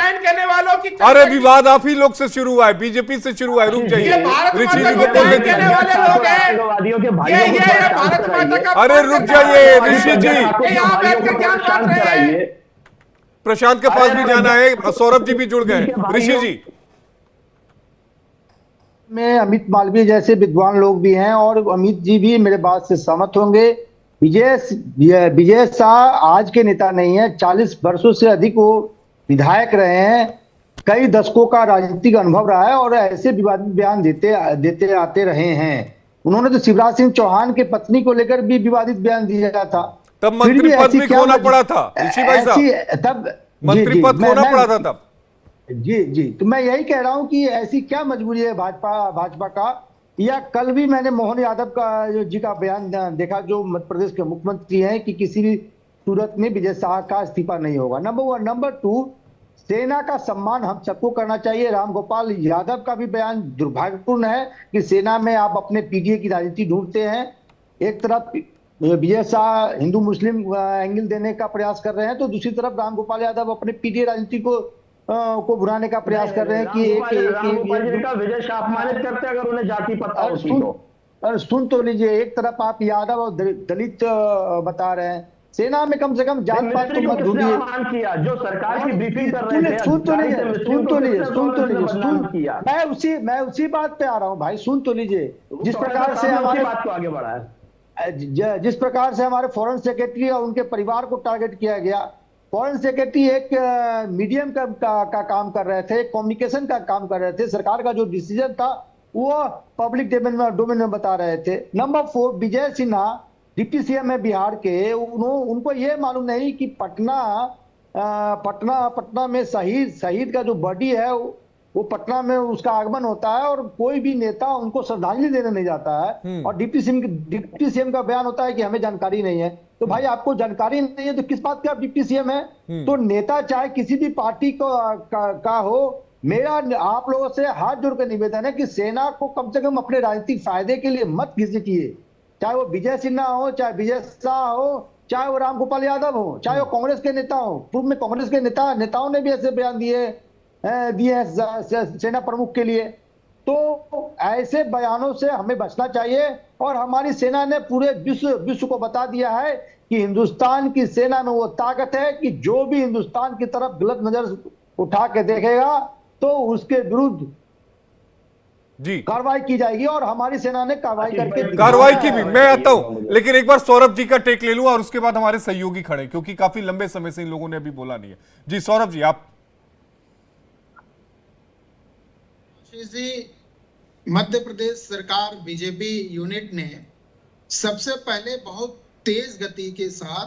अरे विवाद आप ही लोग से शुरू हुआ है, बीजेपी से शुरू हुआ है, रुक जाइए, ऋषि जी को बोलने दीजिए। अरे रुक जाइए ऋषि जी, प्रशांत के पास भी जाना है, सौरभ जी भी जुड़ गए। ऋषि जी, में अमित मालवीय जैसे विद्वान लोग भी हैं और अमित जी भी मेरे बात से सहमत होंगे। विजय शाह आज के नेता नहीं है, 40 वर्षों से अधिक वो विधायक रहे हैं, कई दशकों का राजनीतिक अनुभव रहा है और ऐसे विवादित बयान देते आते रहे हैं। उन्होंने तो शिवराज सिंह चौहान के पत्नी को लेकर भी विवादित बयान दिया था, तब मंत्री पद भी खोना पड़ा था ऋषि भाई साहब, तब मंत्री पद खोना पड़ा था तब। जी तो मैं यही कह रहा हूं कि ऐसी क्या मजबूरी है भाजपा का। या कल भी मैंने मोहन यादव का जी का बयान देखा, जो मध्य प्रदेश के मुख्यमंत्री हैं, कि किसी भी सूरत में विजय शाह का इस्तीफा नहीं होगा। नंबर 1। नंबर 2, सेना का सम्मान हम सबको करना चाहिए। रामगोपाल यादव का भी बयान दुर्भाग्यपूर्ण है कि सेना में आप अपने पीडीए की राजनीति ढूंढते हैं। एक तरफ विजय शाह हिंदू मुस्लिम एंगल देने का प्रयास कर रहे हैं, तो दूसरी तरफ रामगोपाल यादव अपने पीडीए राजनीति को भुनाने का प्रयास कर रहे हैं कि विजय शाह अपमानित करते अगर उन्हें जाति पता होती तो। सुन तो लीजिए, एक तरफ आप यादव और दलित बता रहे हैं, सेना में कम से कम जात पात तो मत ढूंढिए। जो सरकार की ब्रीफिंग कर रहे थे, सुन तो लीजिए, मैं उसी बात पे आ रहा हूँ भाई, सुन तो लीजिए। जिस प्रकार से हमारी बात को आगे बढ़ा है, जिस प्रकार से हमारे फॉरेन सेक्रेटरी और उनके परिवार को टारगेट किया गया। फॉरेन सेक्रेटरी एक मीडियम का काम कर रहे थे, कम्युनिकेशन का काम कर रहे थे। सरकार का जो डिसीजन था वो पब्लिक डोमेन में बता रहे थे। Number 4, Vijay Sinha deputy CM है बिहार के, उनको ये मालूम नहीं कि पटना में शहीद का जो बॉडी है वो पटना में उसका आगमन होता है और कोई भी नेता उनको श्रद्धांजलि देने नहीं जाता है। और डिप्टी सीएम का बयान होता है कि हमें जानकारी नहीं है। तो भाई आपको जानकारी नहीं है तो किस बात के आप डिप्टी सीएम है? तो नेता चाहे किसी भी पार्टी का हो, मेरा आप लोगों से हाथ जोड़ कर निवेदन है कि सेना को कम से कम अपने राजनीतिक फायदे के लिए मत घसीटिए। चाहे वो विजय सिन्हा हो, चाहे विजय शाह हो, चाहे वो रामगोपाल यादव हो, चाहे वो कांग्रेस के नेता हो। पूर्व में कांग्रेस के नेताओं ने भी ऐसे बयान दिए सेना प्रमुख के लिए। तो ऐसे बयानों से हमें बचना चाहिए और हमारी सेना ने पूरे विश्व को बता दिया है कि हिंदुस्तान की सेना में वो ताकत है कि जो भी हिंदुस्तान की तरफ गलत नजर उठा के देखेगा तो उसके विरुद्ध जी कार्रवाई की जाएगी और हमारी सेना ने कार्रवाई की भी। मैं आता हूं, लेकिन एक बार सौरभ जी का टेक ले लूं और उसके बाद हमारे सहयोगी खड़े, क्योंकि काफी लंबे समय से इन लोगों ने अभी बोला नहीं है। जी सौरभ जी, आप। मध्य प्रदेश सरकार बीजेपी यूनिट ने सबसे पहले बहुत तेज गति के साथ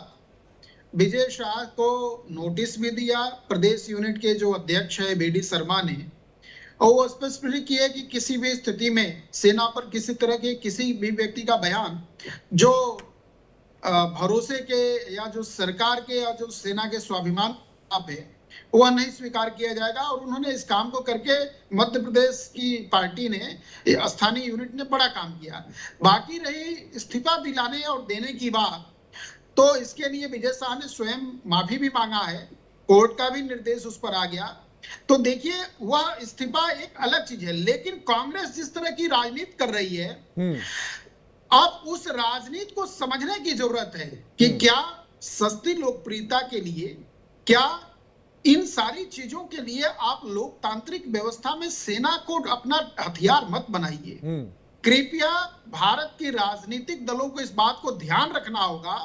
विजय शाह को नोटिस भी दिया। प्रदेश यूनिट के जो अध्यक्ष है बीडी शर्मा ने, और वो स्पष्ट किया कि किसी भी स्थिति में सेना पर किसी तरह के किसी भी व्यक्ति का बयान जो भरोसे के या जो सरकार के या जो सेना के स्वाभिमान पे वह नहीं स्वीकार किया जाएगा। और उन्होंने इस काम को करके मध्य प्रदेश की पार्टी ने, स्थानीय यूनिट ने बड़ा काम किया। बाकी रही इस्तीफा दिलाने और देने की बात, तो इसके लिए विजय शाह ने स्वयं माफी भी मांगा है, कोर्ट का भी निर्देश उस पर आ गया। तो देखिए, वह इस्तीफा एक अलग चीज है, लेकिन कांग्रेस जिस तरह की राजनीति कर रही है, अब उस राजनीति को समझने की जरूरत है कि क्या सस्ती लोकप्रियता के लिए, क्या इन सारी चीजों के लिए आप लोकतांत्रिक व्यवस्था में सेना को अपना हथियार मत बनाइए। कृपया भारत के राजनीतिक दलों को इस बात को ध्यान रखना होगा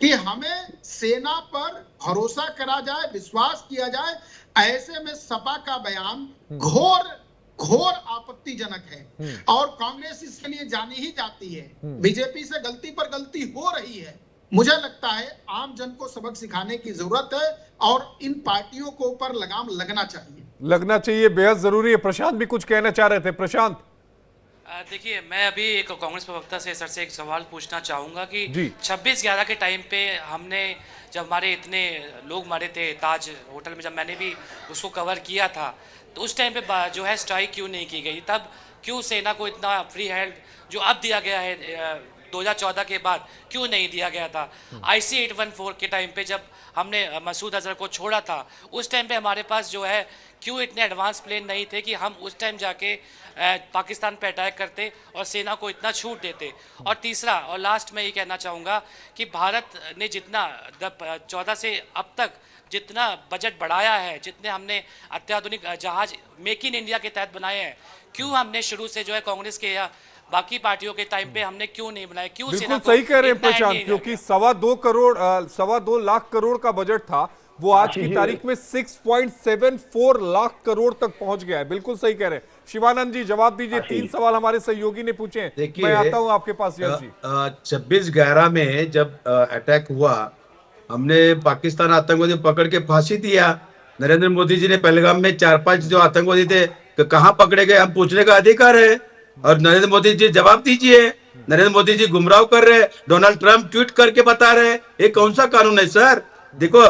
कि हमें सेना पर भरोसा करा जाए, विश्वास किया जाए। ऐसे में सपा का बयान घोर आपत्तिजनक है और कांग्रेस इसके लिए जानी ही जाती है। बीजेपी से गलती पर गलती हो रही है। मुझे लगता है आम जन को सबक सिखाने की जरूरत है और इन पार्टियों को ऊपर लगाम लगना चाहिए। लगना चाहिए, बेहद जरूरी है। प्रशांत भी कुछ कहना चाह रहे थे। प्रशांत, देखिए, मैं अभी एक कांग्रेस प्रवक्ता से सर से एक सवाल पूछना चाहूँगा कि जी। 26/11 के टाइम पे हमने, जब हमारे इतने लोग मरे थे ताज होटल में, जब मैंने भी उसको कवर किया था, तो उस टाइम पे जो है स्ट्राइक क्यों नहीं की गई? तब क्यों सेना को इतना फ्री हैंड जो अब दिया गया है 2014 के बाद क्यों नहीं दिया गया था? IC 814 के टाइम पे जब हमने मसूद अजहर को छोड़ा था, उस टाइम पे हमारे पास जो है क्यों इतने एडवांस प्लेन नहीं थे कि हम उस टाइम जाके पाकिस्तान पे अटैक करते और सेना को इतना छूट देते? और तीसरा और लास्ट मैं ये कहना चाहूँगा कि भारत ने जितना 14 से अब तक जितना बजट बढ़ाया है, जितने हमने अत्याधुनिक जहाज मेक इन इंडिया के तहत बनाए हैं, क्यों हमने शुरू से जो है कांग्रेस के या बाकी पार्टियों के टाइम पे हमने क्यों नहीं बनाए? क्यों बिल्कुल सही कह रहे हैं प्रशांत, क्योंकि 2.25 लाख करोड़ का बजट था, वो आज की तारीख में 6.74 लाख करोड़ तक पहुंच गया है। बिल्कुल सही कह रहे हैं। शिवानंद जी जवाब दीजिए। 3 सवाल हमारे सहयोगी ने पूछे हैं, मैं आता हूं आपके पास। यश जी, 26/11 में जब अटैक हुआ, हमने पाकिस्तान आतंकवादी पकड़ के फांसी दिया। नरेंद्र मोदी जी ने पहलगाम में 4-5 जो आतंकवादी थे कहाँ पकड़े गए, हम पूछने का अधिकार है। और नरेंद्र मोदी जी जवाब दीजिए। नरेंद्र मोदी जी गुमराह कर रहे, डोनाल्ड ट्रंप ट्वीट करके बता रहे, ये कौन सा कानून है सर? देखो,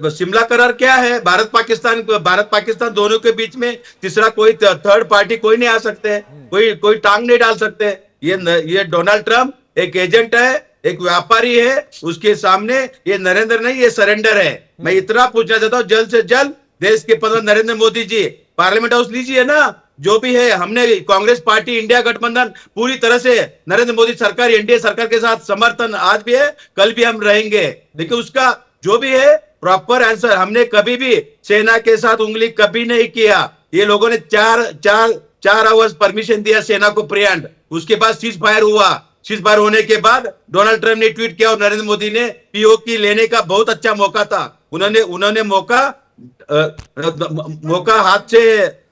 शिमला करार क्या है? भारत पाकिस्तान दोनों के बीच में तीसरा कोई थर्ड पार्टी कोई नहीं आ सकते, कोई टांग नहीं डाल सकते। ये डोनाल्ड ट्रंप एक एजेंट है, एक व्यापारी है, उसके सामने ये नरेंद्र नहीं, ये सरेंडर है। मैं इतना पूछना चाहता हूँ, जल्द से जल्द देश के प्रधान नरेंद्र मोदी जी पार्लियामेंट हाउस लीजिए ना, जो भी है। हमने कांग्रेस पार्टी इंडिया गठबंधन पूरी तरह से नरेंद्र मोदी सरकार, एनडीए सरकार के साथ समर्थन आज भी है, कल भी हम रहेंगे। देखिए, उसका जो भी है प्रॉपर आंसर। हमने कभी भी सेना के साथ उंगली कभी नहीं किया। ये लोगों ने चार आवर्स परमिशन दिया सेना को प्रियंट, उसके बाद सीज फायर हुआ। सीज फायर होने के बाद डोनाल्ड ट्रंप ने ट्वीट किया और नरेंद्र मोदी ने पीओके लेने का बहुत अच्छा मौका था। उन्होंने मौका हाथ से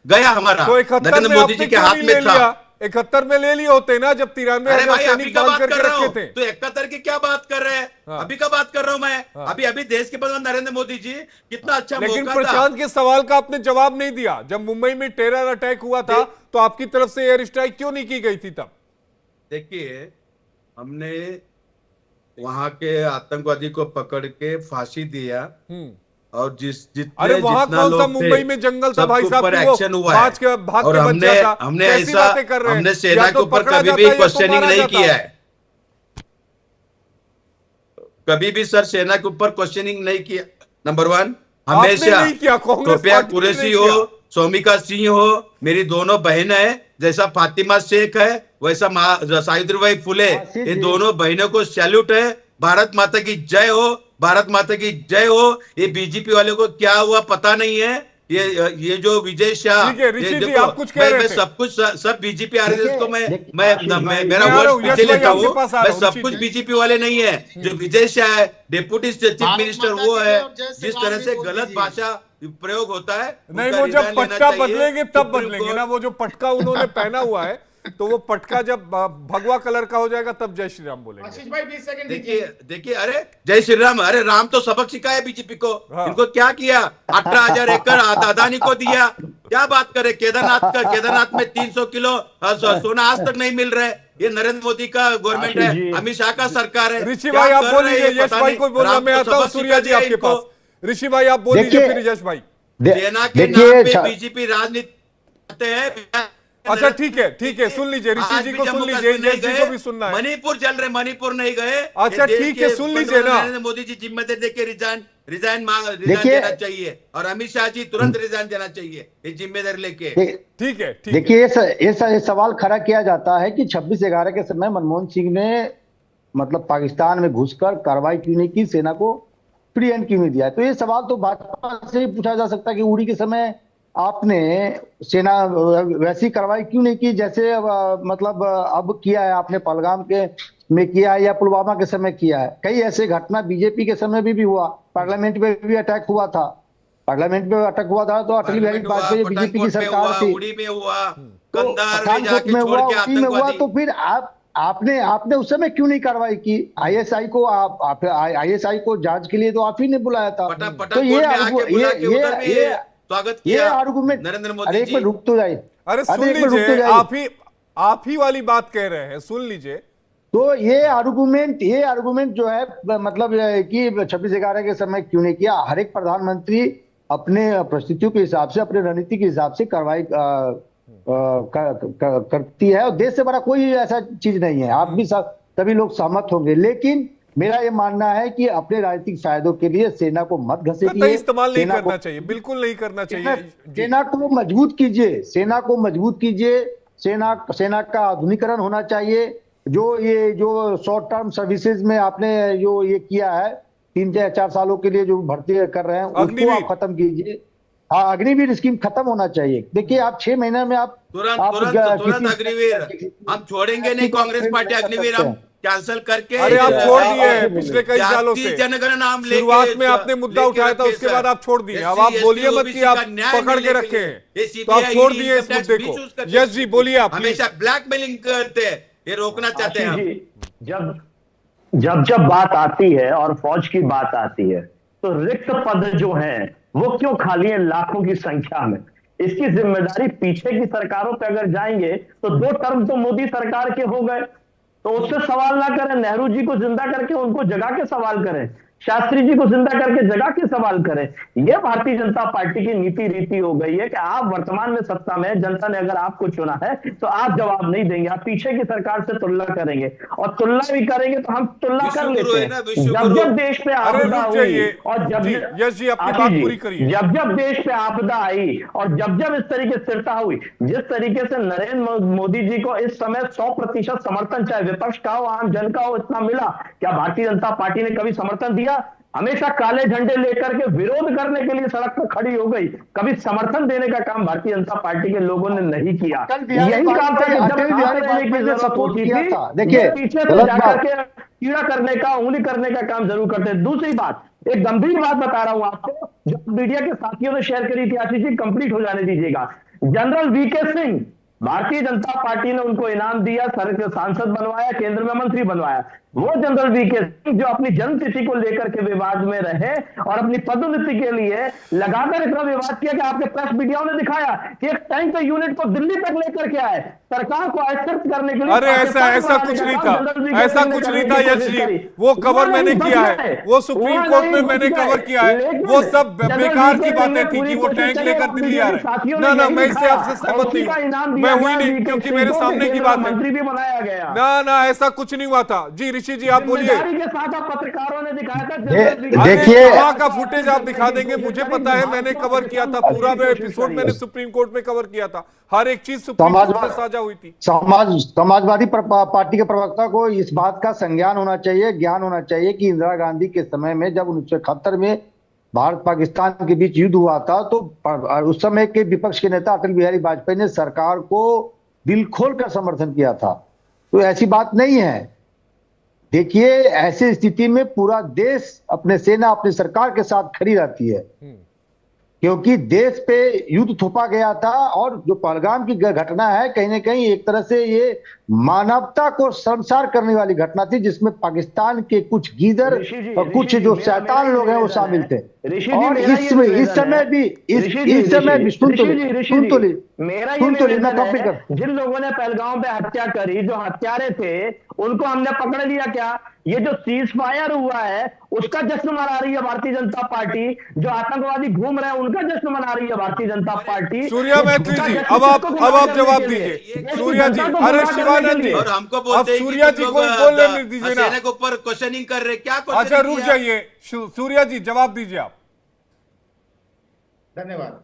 गया हमारा, तो नरेंद्र मोदी जी के हाथ में था। 71 में ले लिए होते ना, जब 93,000 सैनिक बांध करके रखे थे। तो 71 की क्या बात कर रहे हैं? हाँ। अभी का बात कर रहा हूं मैं। हाँ। अभी देश के प्रधान नरेंद्र मोदी जी कितना अच्छा मौका था। लेकिन प्रशांत के सवाल का आपने जवाब नहीं दिया। जब मुंबई में टेरर अटैक हुआ था तो आपकी तरफ से एयर स्ट्राइक क्यों नहीं की गई थी तब? देखिए, हमने वहां के आतंकवादी को पकड़ के फांसी दिया और अरे वहां कौन सा मुंबई में जंगल था भाई साहब? एक्शन हुआ है और हमने सेना के ऊपर कभी भी क्वेश्चनिंग नहीं किया है। कभी भी सर सेना के ऊपर क्वेश्चनिंग नहीं किया। नंबर 1, हमेशा कृपया कुरैशी हो, सौमिका सिंह हो, मेरी दोनों बहन है, जैसा फातिमा शेख है वैसा सावित्रीबाई फुले, ये दोनों बहनों को सैल्यूट है। भारत माता की जय हो, भारत माता की जय हो। ये बीजेपी वाले को क्या हुआ पता नहीं है। ये जो विजय शाह, आप कुछ कह रहे थे। सब बीजेपी आरएसएस को मेरा वर्ड पीछे लेता हूँ। मैं सब कुछ बीजेपी वाले नहीं है। जो विजय शाह है, डेप्यूटी चीफ मिनिस्टर, वो है। जिस तरह से गलत भाषा प्रयोग होता है, नहीं, वो जब पटका बदलेंगे तब बदलेंगे ना। वो जो पटका उन्होंने पहना हुआ है, तो वो पटका जब भगवा कलर का हो जाएगा तब जय श्री राम बोलेंगे। आशीष भाई 20 सेकंड देखिए, अरे जय श्री राम, अरे राम तो सबक सिखाया बीजेपी को। हाँ। इनको क्या किया? 18,000 एकड़ अदानी को दिया। क्या बात करे? केदारनाथ में 300 किलो सोना आज तक नहीं मिल रहा है। ये नरेंद्र मोदी का गवर्नमेंट है, अमित शाह का सरकार है। ऋषि भाई आप बोल लीजिए, यश भाई को बोलना। मैं आता हूँ सूर्या जी आपके पास। ऋषि भाई आप बोल लीजिए, फिर यश भाई। सेना के नाम पे बीजेपी राजनीति करते हैं। अच्छा ठीक है, सुन लीजिए, ऋषि जी को सुन लीजिए, यश जी को भी सुनना है। मणिपुर चल रहे, मणिपुर नहीं गए। अच्छा ठीक है, सुन लीजिए ना। नरेंद्र मोदी जी जिम्मेदारी देके रिजाइन देना चाहिए और अमित शाह जी तुरंत रिजाइन देना चाहिए, ये जिम्मेदारी लेके। ठीक है। देखिए, ये सवाल खड़ा किया जाता है कि 26/11 के समय मनमोहन सिंह ने मतलब पाकिस्तान में घुसकर कार्रवाई क्यों नहीं की, सेना को फ्री हैंड क्यों नहीं दिया। तो ये सवाल तो भाजपा से ही पूछा जा सकता है कि उड़ी के समय आपने सेना वैसी कार्रवाई क्यों नहीं की जैसे मतलब अब किया है आपने, पहलगाम के में किया है या पुलवामा के समय किया है। कई ऐसे घटना बीजेपी के समय भी हुआ। पार्लियामेंट में भी अटैक हुआ था। तो अटल बिहारी वाजपेयी बीजेपी की सरकार थी। पठानकोट में हुआ, उड़ी में हुआ। तो फिर आपने उस समय क्यों नहीं कार्रवाई की? आईएसआई को जांच के लिए तो आप ही ने बुलाया था। तो ये स्वागत ये किया आर्गुमेंट, नरेंद्र अरे मोदी एक जी। मिनट रुक तो जाइए, अरे सुन एक मिनट रुक तो लीजिए, जाइए। आप ही वाली बात कह रहे हैं, सुन लीजिए। तो ये आर्गुमेंट जो है मतलब कि 26/11 के समय क्यों नहीं किया। हर एक प्रधानमंत्री अपने परिस्थितियों के हिसाब से, अपने रणनीति के हिसाब से कार्रवाई करती है, और देश से बड़ा कोई ऐसा चीज नहीं है। आप भी सभी लोग सहमत होंगे। लेकिन मेरा ये मानना है कि अपने राजनीतिक फायदों के लिए सेना को मत घसीटिए, इस्तेमाल नहीं करना चाहिए, बिल्कुल नहीं करना चाहिए। सेना को मजबूत कीजिए, सेना को मजबूत कीजिए। सेना का आधुनिकीकरण होना चाहिए। जो शॉर्ट टर्म सर्विसेज में आपने जो ये किया है 3-4 सालों के लिए जो भर्ती कर रहे हैं, उसको आप खत्म कीजिए। हाँ, अग्निवीर स्कीम खत्म होना चाहिए। देखिए, आप 6 महीने में आप तुरंत अग्निवीर हम छोड़ेंगे नहीं। कांग्रेस पार्टी अग्निवीर हम कैंसिल करके, अरे आप छोड़ दिए हैं पिछले कई सालों से। जनगणना हम शुरुआत में आपने मुद्दा उठाया था, उसके बाद आप छोड़ दिए। अब आप बोलिए मत कि आप पकड़ के रखे हैं, तो आप छोड़ दिए इस मुद्दे को। यस जी, बोलिए आप। हमेशा ब्लैकमेलिंग करते हैं, ये रोकना चाहते हैं हम। जब बात आती है और फौज की बात आती है, तो रिक्त पद जो हैं वो क्यों खाली है लाखों की संख्या में। इसकी जिम्मेदारी पीछे की सरकारों पे अगर जाएंगे तो 2 टर्म तो मोदी सरकार के हो गए, तो उससे सवाल ना करें। नेहरू जी को जिंदा करके उनको जगा के सवाल करें, शास्त्री जी को जिंदा करके जगा के सवाल करें। यह भारतीय जनता पार्टी की नीति रीति हो गई है कि आप वर्तमान में सत्ता में, जनता ने अगर आपको चुना है तो आप जवाब नहीं देंगे, आप पीछे की सरकार से तुलना करेंगे, और तुलना भी करेंगे तो हम तुलना कर लेते हैं। जब देश पे आपदा हुई और जब देश पे आपदा आई और जब इस तरीके से स्थिरता हुई, जिस तरीके से नरेंद्र मोदी जी को इस समय 100% समर्थन, चाहे विपक्ष का हो आम जन का हो, इतना मिला, क्या भारतीय जनता पार्टी ने कभी समर्थन दिया? हमेशा काले झंडे लेकर के विरोध करने के लिए सड़क पर खड़ी हो गई, कभी समर्थन देने का काम भारतीय जनता पार्टी के लोगों ने नहीं किया। यही काम था कि जब रहने की जरूरत होती थी, देखिए पीछे से जाकर के कीड़ा करने का, उंगली करने का काम जरूर करते। दूसरी बात, एक गंभीर बात बता रहा हूं आपको, जो मीडिया के साथियों ने शेयर करी थी, आशीष जी कंप्लीट हो जाने दीजिएगा। General VK Singh, Bharatiya Janata party ने उनको इनाम दिया, सांसद बनवाया, केंद्र में मंत्री बनवाया। वो जनरल वीके सिंह जो अपनी जन्मतिथि को लेकर के विवाद में रहे और अपनी पदोन्नति के लिए लगातार इतना विवाद किया कि आपके प्रेस मीडियाओं ने दिखाया कि एक टैंक के यूनिट को दिल्ली तक लेकर के आए सरकार को अस्थिर करने के लिए। अरे ऐसा कुछ नहीं था, ऐसा कुछ नहीं था यश जी, वो कवर मैंने किया है, वो सुप्रीम कोर्ट में मैंने कवर किया है। वो सब बेकार की बातें थी कि वो टैंक लेकर दिल्ली आ रहे। ना, मैं इससे आपसे सहमत नहीं हूं, मैं हुई नहीं, क्योंकि मेरे सामने की बात है। मंत्री भी बनाया गया। ना, ऐसा कुछ नहीं हुआ था। जी ऋषि जी, आप बोलिए। के साथ पत्रकारों ने दिखाया था, देखिए वहां का फुटेज आप दिखा देंगे, मुझे पता है, मैंने कवर किया था पूरा एपिसोड, मैंने सुप्रीम कोर्ट में कवर किया था, हर एक चीज सुप्रीम कोर्ट से साझा हुई थी। समाजवादी पार्टी के प्रवक्ता को इस बात का संज्ञान होना चाहिए, ज्ञान होना चाहिए कि इंदिरा गांधी के समय में जब 1971 में भारत पाकिस्तान के बीच युद्ध हुआ था, तो उस समय के विपक्ष के नेता अटल बिहारी वाजपेयी ने सरकार को दिल खोल कर समर्थन किया था। तो ऐसी बात नहीं है। देखिए, ऐसी स्थिति में पूरा देश अपने सेना, अपनी सरकार के साथ खड़ी रहती है, क्योंकि देश पे युद्ध थोपा गया था। और जो पहलगाम की घटना है, कहीं ना कहीं एक तरह से ये मानवता को शर्मसार करने वाली घटना थी, जिसमें पाकिस्तान के कुछ गीदर और कुछ जो शैतान लोग हैं वो शामिल थे। और इस समय भी सुन तो ली मैं कंप्लीट कर। जिन लोगों ने पहलगाम पे हत्या करी, जो हत्यारे थे, उनको हमने पकड़ लिया क्या? ये जो सीज फायर हुआ है उसका जश्न मना रही है भारतीय जनता पार्टी, जो आतंकवादी घूम रहे हैं उनका जश्न मना रही है भारतीय जनता पार्टी। सूर्या मैत्री जी, अब आप जवाब दीजिए। सूर्या जी, अरे शिवानंद जी, और हमको बोलते हैं सूर्या जी को बोलने नहीं दीजिए ना, सेना के ऊपर क्वेश्चनिंग कर रहे, क्या? अच्छा रुक जाइए, सूर्या जी जवाब दीजिए आप। धन्यवाद।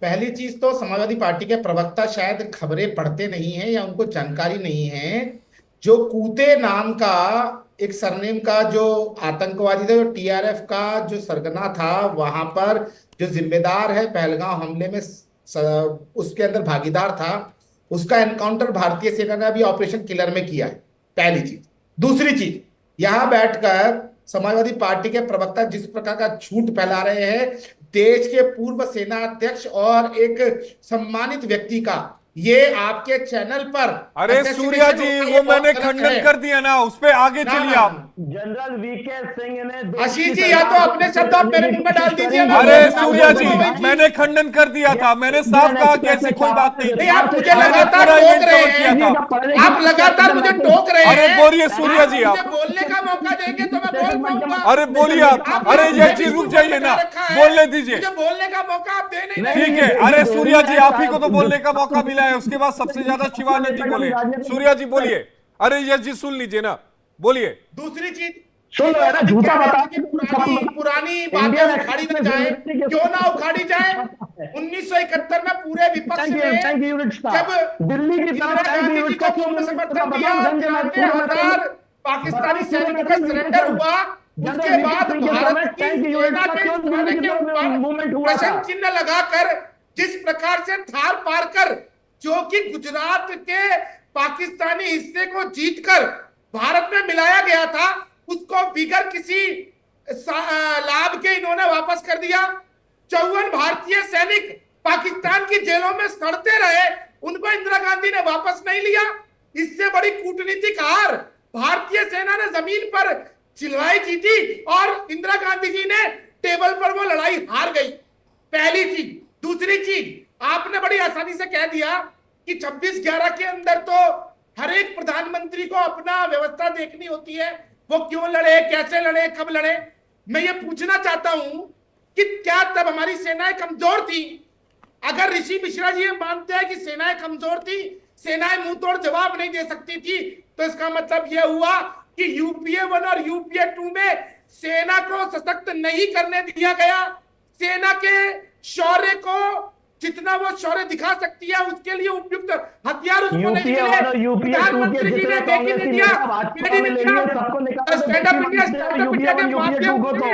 पहली चीज तो समाजवादी पार्टी के प्रवक्ता शायद खबरें पढ़ते नहीं हैं या उनको जानकारी नहीं है। जो कूते नाम का एक सरनेम का जो आतंकवादी था, जो टीआरएफ का जो सरगना था, वहां पर जो जिम्मेदार है पहलगाम हमले में, उसके अंदर भागीदार था, उसका एनकाउंटर भारतीय सेना ने अभी ऑपरेशन किलर में किया है। पहली चीज। दूसरी चीज, यहां बैठकर समाजवादी पार्टी के प्रवक्ता जिस प्रकार का झूठ फैला रहे हैं, देश के पूर्व सेना अध्यक्ष और एक सम्मानित व्यक्ति का ये आपके चैनल पर अरे सूर्या जी, वो मैंने खंडन कर दिया ना, उस पे आगे चलिए आप। जनरल वीके सिंह ने आशीष जी या तो अपने शब्द आप मेरे मुंह में डाल दीजिए ना। अरे सूर्या जी, मैंने खंडन कर दिया था, मैंने साफ कहा कि ऐसी कोई बात नहीं थी। आप मुझे लगातार टोक रहे हैं, आप लगातार मुझे टोक रहे हैं। अरे बोलिए सूर्या जी, आप बोलने का मौका देंगे तो मैं बोल पाऊंगा। अरे बोलिए आप। अरे ये चीज रुक जाइए ना, बोलने दीजिए। मुझे बोलने का मौका आप दे नहीं रहे। ठीक है। अरे सूर्या जी, आप ही को तो बोलने का मौका मिला है, उसके बाद सबसे ज्यादा शिवानंद जी बोले। सूर्या जी बोलिए। अरे यश जी सुन लीजिए ना, बोलिए। दूसरी चीज सुन लो ना, झूठा बता के पुरानी बातें उखाड़ी ना जाए, क्यों ना उखाड़ी जाए। 1971 में पूरे विपक्ष ने जब दिल्ली की गांधी जी को पूर्ण समर्थन दिया, 93,000 पाकिस्तानी सैनिकों का सरेंडर हुआ, उसके बाद भारत की सेना के थाने के ऊपर प्रश्न चिन्ह लगाकर जिस प्रकार से थार पार कर, जो कि गुजरात के पाकिस्तानी हिस्से को जीतकर भारत में मिलाया गया था, उसको बिगर किसी लाभ के इन्होंने वापस कर दिया। 54 भारतीय सैनिक पाकिस्तान की जेलों में सड़ते रहे, उनको इंदिरा गांधी ने वापस नहीं लिया। इससे बड़ी कूटनीतिक हार भारतीय सेना ने जमीन पर चिल्लाई जीती और इंदिरा गांधी जी ने टेबल पर वो लड़ाई हार गई। पहली चीज। दूसरी चीज, आपने बड़ी आसानी से कह दिया कि 26/11 के अंदर तो हर एक प्रधानमंत्री को अपना व्यवस्था देखनी होती है, वो क्यों लड़े, कैसे लड़े, कब लड़े। मैं ये पूछना चाहता हूं कि क्या तब हमारी सेनाएं कमजोर थी? अगर ऋषि मिश्रा जी मानते हैं कि सेनाएं कमजोर थी, सेनाएं मुंह तोड़ जवाब नहीं दे सकती थी, तो इसका मतलब यह हुआ कि यूपीए 1 और यूपीए 2 में सेना को सशक्त नहीं करने दिया गया। सेना के शौर्य को जितना वो शौर्य दिखा सकती है, उसके लिए उपयुक्त हथियार उसको नहीं मिले। प्रधानमंत्री जी ने make in India, stand up India, startup India के माध्यम से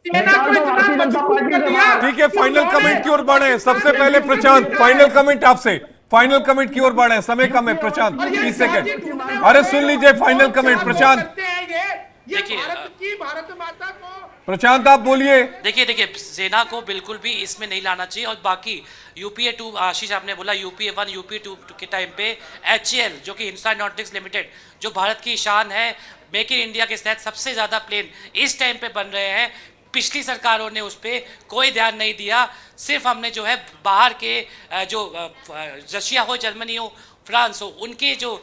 सेना को इतना मजबूत कर दिया। ठीक है, फाइनल कमेंट की ओर बढ़े। सबसे पहले प्रशांत, फाइनल कमेंट आपसे। फाइनल कमेंट की ओर बढ़े, समय कम है। प्रशांत 30 सेकंड। अरे सुन लीजिए फाइनल कमेंट प्रशांत। देखिए, भारत माता को प्रशांत आप बोलिए। देखिए सेना को बिल्कुल भी इसमें नहीं लाना चाहिए। और बाकी यूपीए 2, आशीष आपने बोला यूपीए 1 यूपीए 2 के टाइम पे HAL जो कि हिंदुस्तान एरोनॉटिक्स लिमिटेड, जो भारत की शान है, मेक इन इंडिया के तहत सबसे ज़्यादा प्लेन इस टाइम पे बन रहे हैं। पिछली सरकारों ने उस पर कोई ध्यान नहीं दिया। सिर्फ हमने जो है बाहर के जो रशिया हो, जर्मनी हो, फ्रांस हो, उनके जो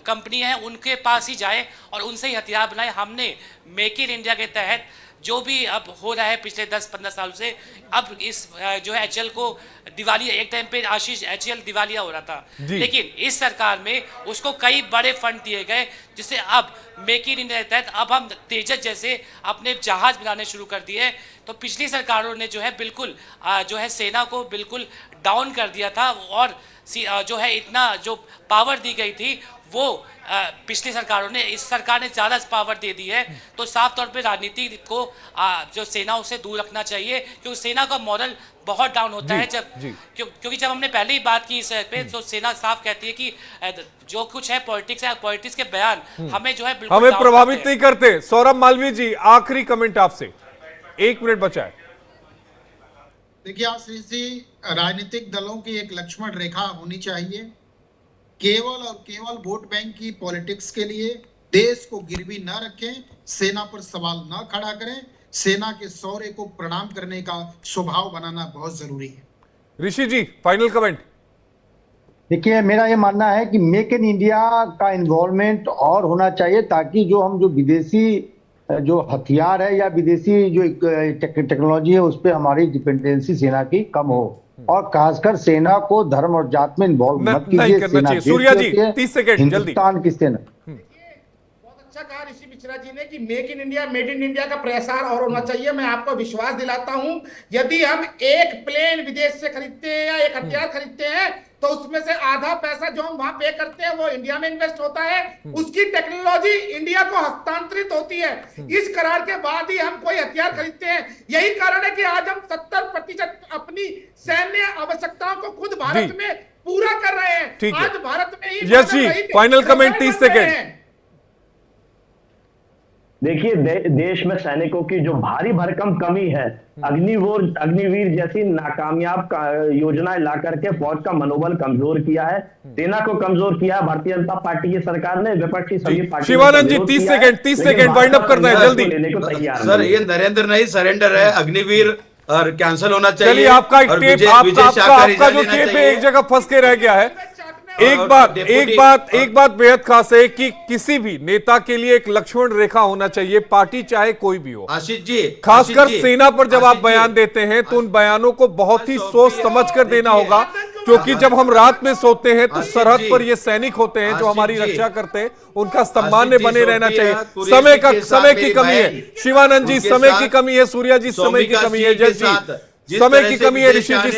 कंपनी है उनके पास ही जाए और उनसे ही हथियार बनाए। हमने मेक इन इंडिया के तहत जो भी अब हो रहा है पिछले 10-15 साल से, अब इस जो है HAL को दिवालिया, एक टाइम पे आशीष HAL दिवालिया हो रहा था, लेकिन इस सरकार में उसको कई बड़े फंड दिए गए, जिससे अब मेक इन इंडिया के तहत अब हम तेजस जैसे अपने जहाज बनाने शुरू कर दिए। तो पिछली सरकारों ने जो है बिल्कुल जो है सेना को बिल्कुल डाउन कर दिया था और जो है इतना जो पावर दी गई थी वो पिछली सरकारों ने, इस सरकार ने ज़्यादा पावर दे दी है। तो साफ तौर पे राजनीति को जो सेना से दूर रखना चाहिए, क्योंकि सेना का मॉरल बहुत डाउन होता है जब क्योंकि जब हमने पहले ही बात की इस पे, तो सेना साफ कहती है कि जो कुछ है पॉलिटिक्स है, पॉलिटिक्स के बयान हमें जो है बिल्कुल हमें प्रभावित नहीं करते। सौरभ मालवीय जी, आखिरी कमेंट आपसे, 1 मिनट बचा है। देखिए आशीष जी, राजनीतिक दलों की एक लक्ष्मण रेखा होनी चाहिए। केवल और केवल वोट बैंक की पॉलिटिक्स के लिए देश को गिरवी न रखें, सेना पर सवाल न खड़ा करें, सेना के शौर्य को प्रणाम करने का स्वभाव बनाना बहुत जरूरी है। ऋषि जी फाइनल कमेंट। देखिए, मेरा ये मानना है कि मेक इन इंडिया का इन्वॉल्वमेंट और होना चाहिए, ताकि जो विदेशी जो हथियार है या विदेशी जो टेक्नोलॉजी है उस पर हमारी डिपेंडेंसी सेना की कम हो, और खासकर सेना को धर्म और जात में इन्वॉल्व मत कीजिए। सेना सूर्या जी 30 सेकंड जल्दी। हिंदुस्तान की सेना। बहुत अच्छा कहा ऋषि मिश्रा जी ने कि make in India, made in India का प्रसार और होना चाहिए। मैं आपको विश्वास दिलाता हूं, यदि हम एक प्लेन विदेश से खरीदते हैं या एक हथियार खरीदते हैं, तो उसमें से आधा पैसा जो हम वहां पे करते हैं वो इंडिया में इन्वेस्ट होता है, उसकी टेक्नोलॉजी इंडिया को हस्तांतरित होती है। इस करार के बाद ही हम कोई हथियार खरीदते हैं। यही कारण है कि आज हम 70% अपनी सैन्य आवश्यकताओं को खुद भारत में पूरा कर रहे हैं। आज भारत में ही यस जी, फाइनल कमेंट 30 सेकेंड। देखिए देश में सैनिकों की जो भारी भरकम कमी है, अग्निवीर जैसी नाकामयाब योजनाएं ला करके फौज का मनोबल कमजोर किया है, सेना को कमजोर किया है भारतीय जनता पार्टी की सरकार ने। विपक्षी सभी पार्टी शिवानंद जी 30 सेकंड वाइंड अप करना है जल्दी। लेने को तैयार सर ये नरेंद्र नहीं सरेंडर है, अग्निवीर और कैंसिल होना चाहिए। चलिए आपका एक टेप आपका जो टेप है एक जगह फंस के रह गया है। एक बात बेहद खास है कि किसी भी नेता के लिए एक लक्ष्मण रेखा होना चाहिए, पार्टी चाहे कोई भी हो। आशीष जी, खासकर सेना पर जब आप बयान देते हैं तो उन बयानों को बहुत ही सोच समझ कर देना होगा, क्योंकि जब हम रात में सोते हैं तो सरहद पर ये सैनिक होते हैं जो हमारी रक्षा करते हैं, उनका सम्मान बने रहना चाहिए। समय की कमी है शिवानंद जी, समय की कमी है, सूर्या जी समय की कमी है, जय जी समय की कमी है, ऋषि जी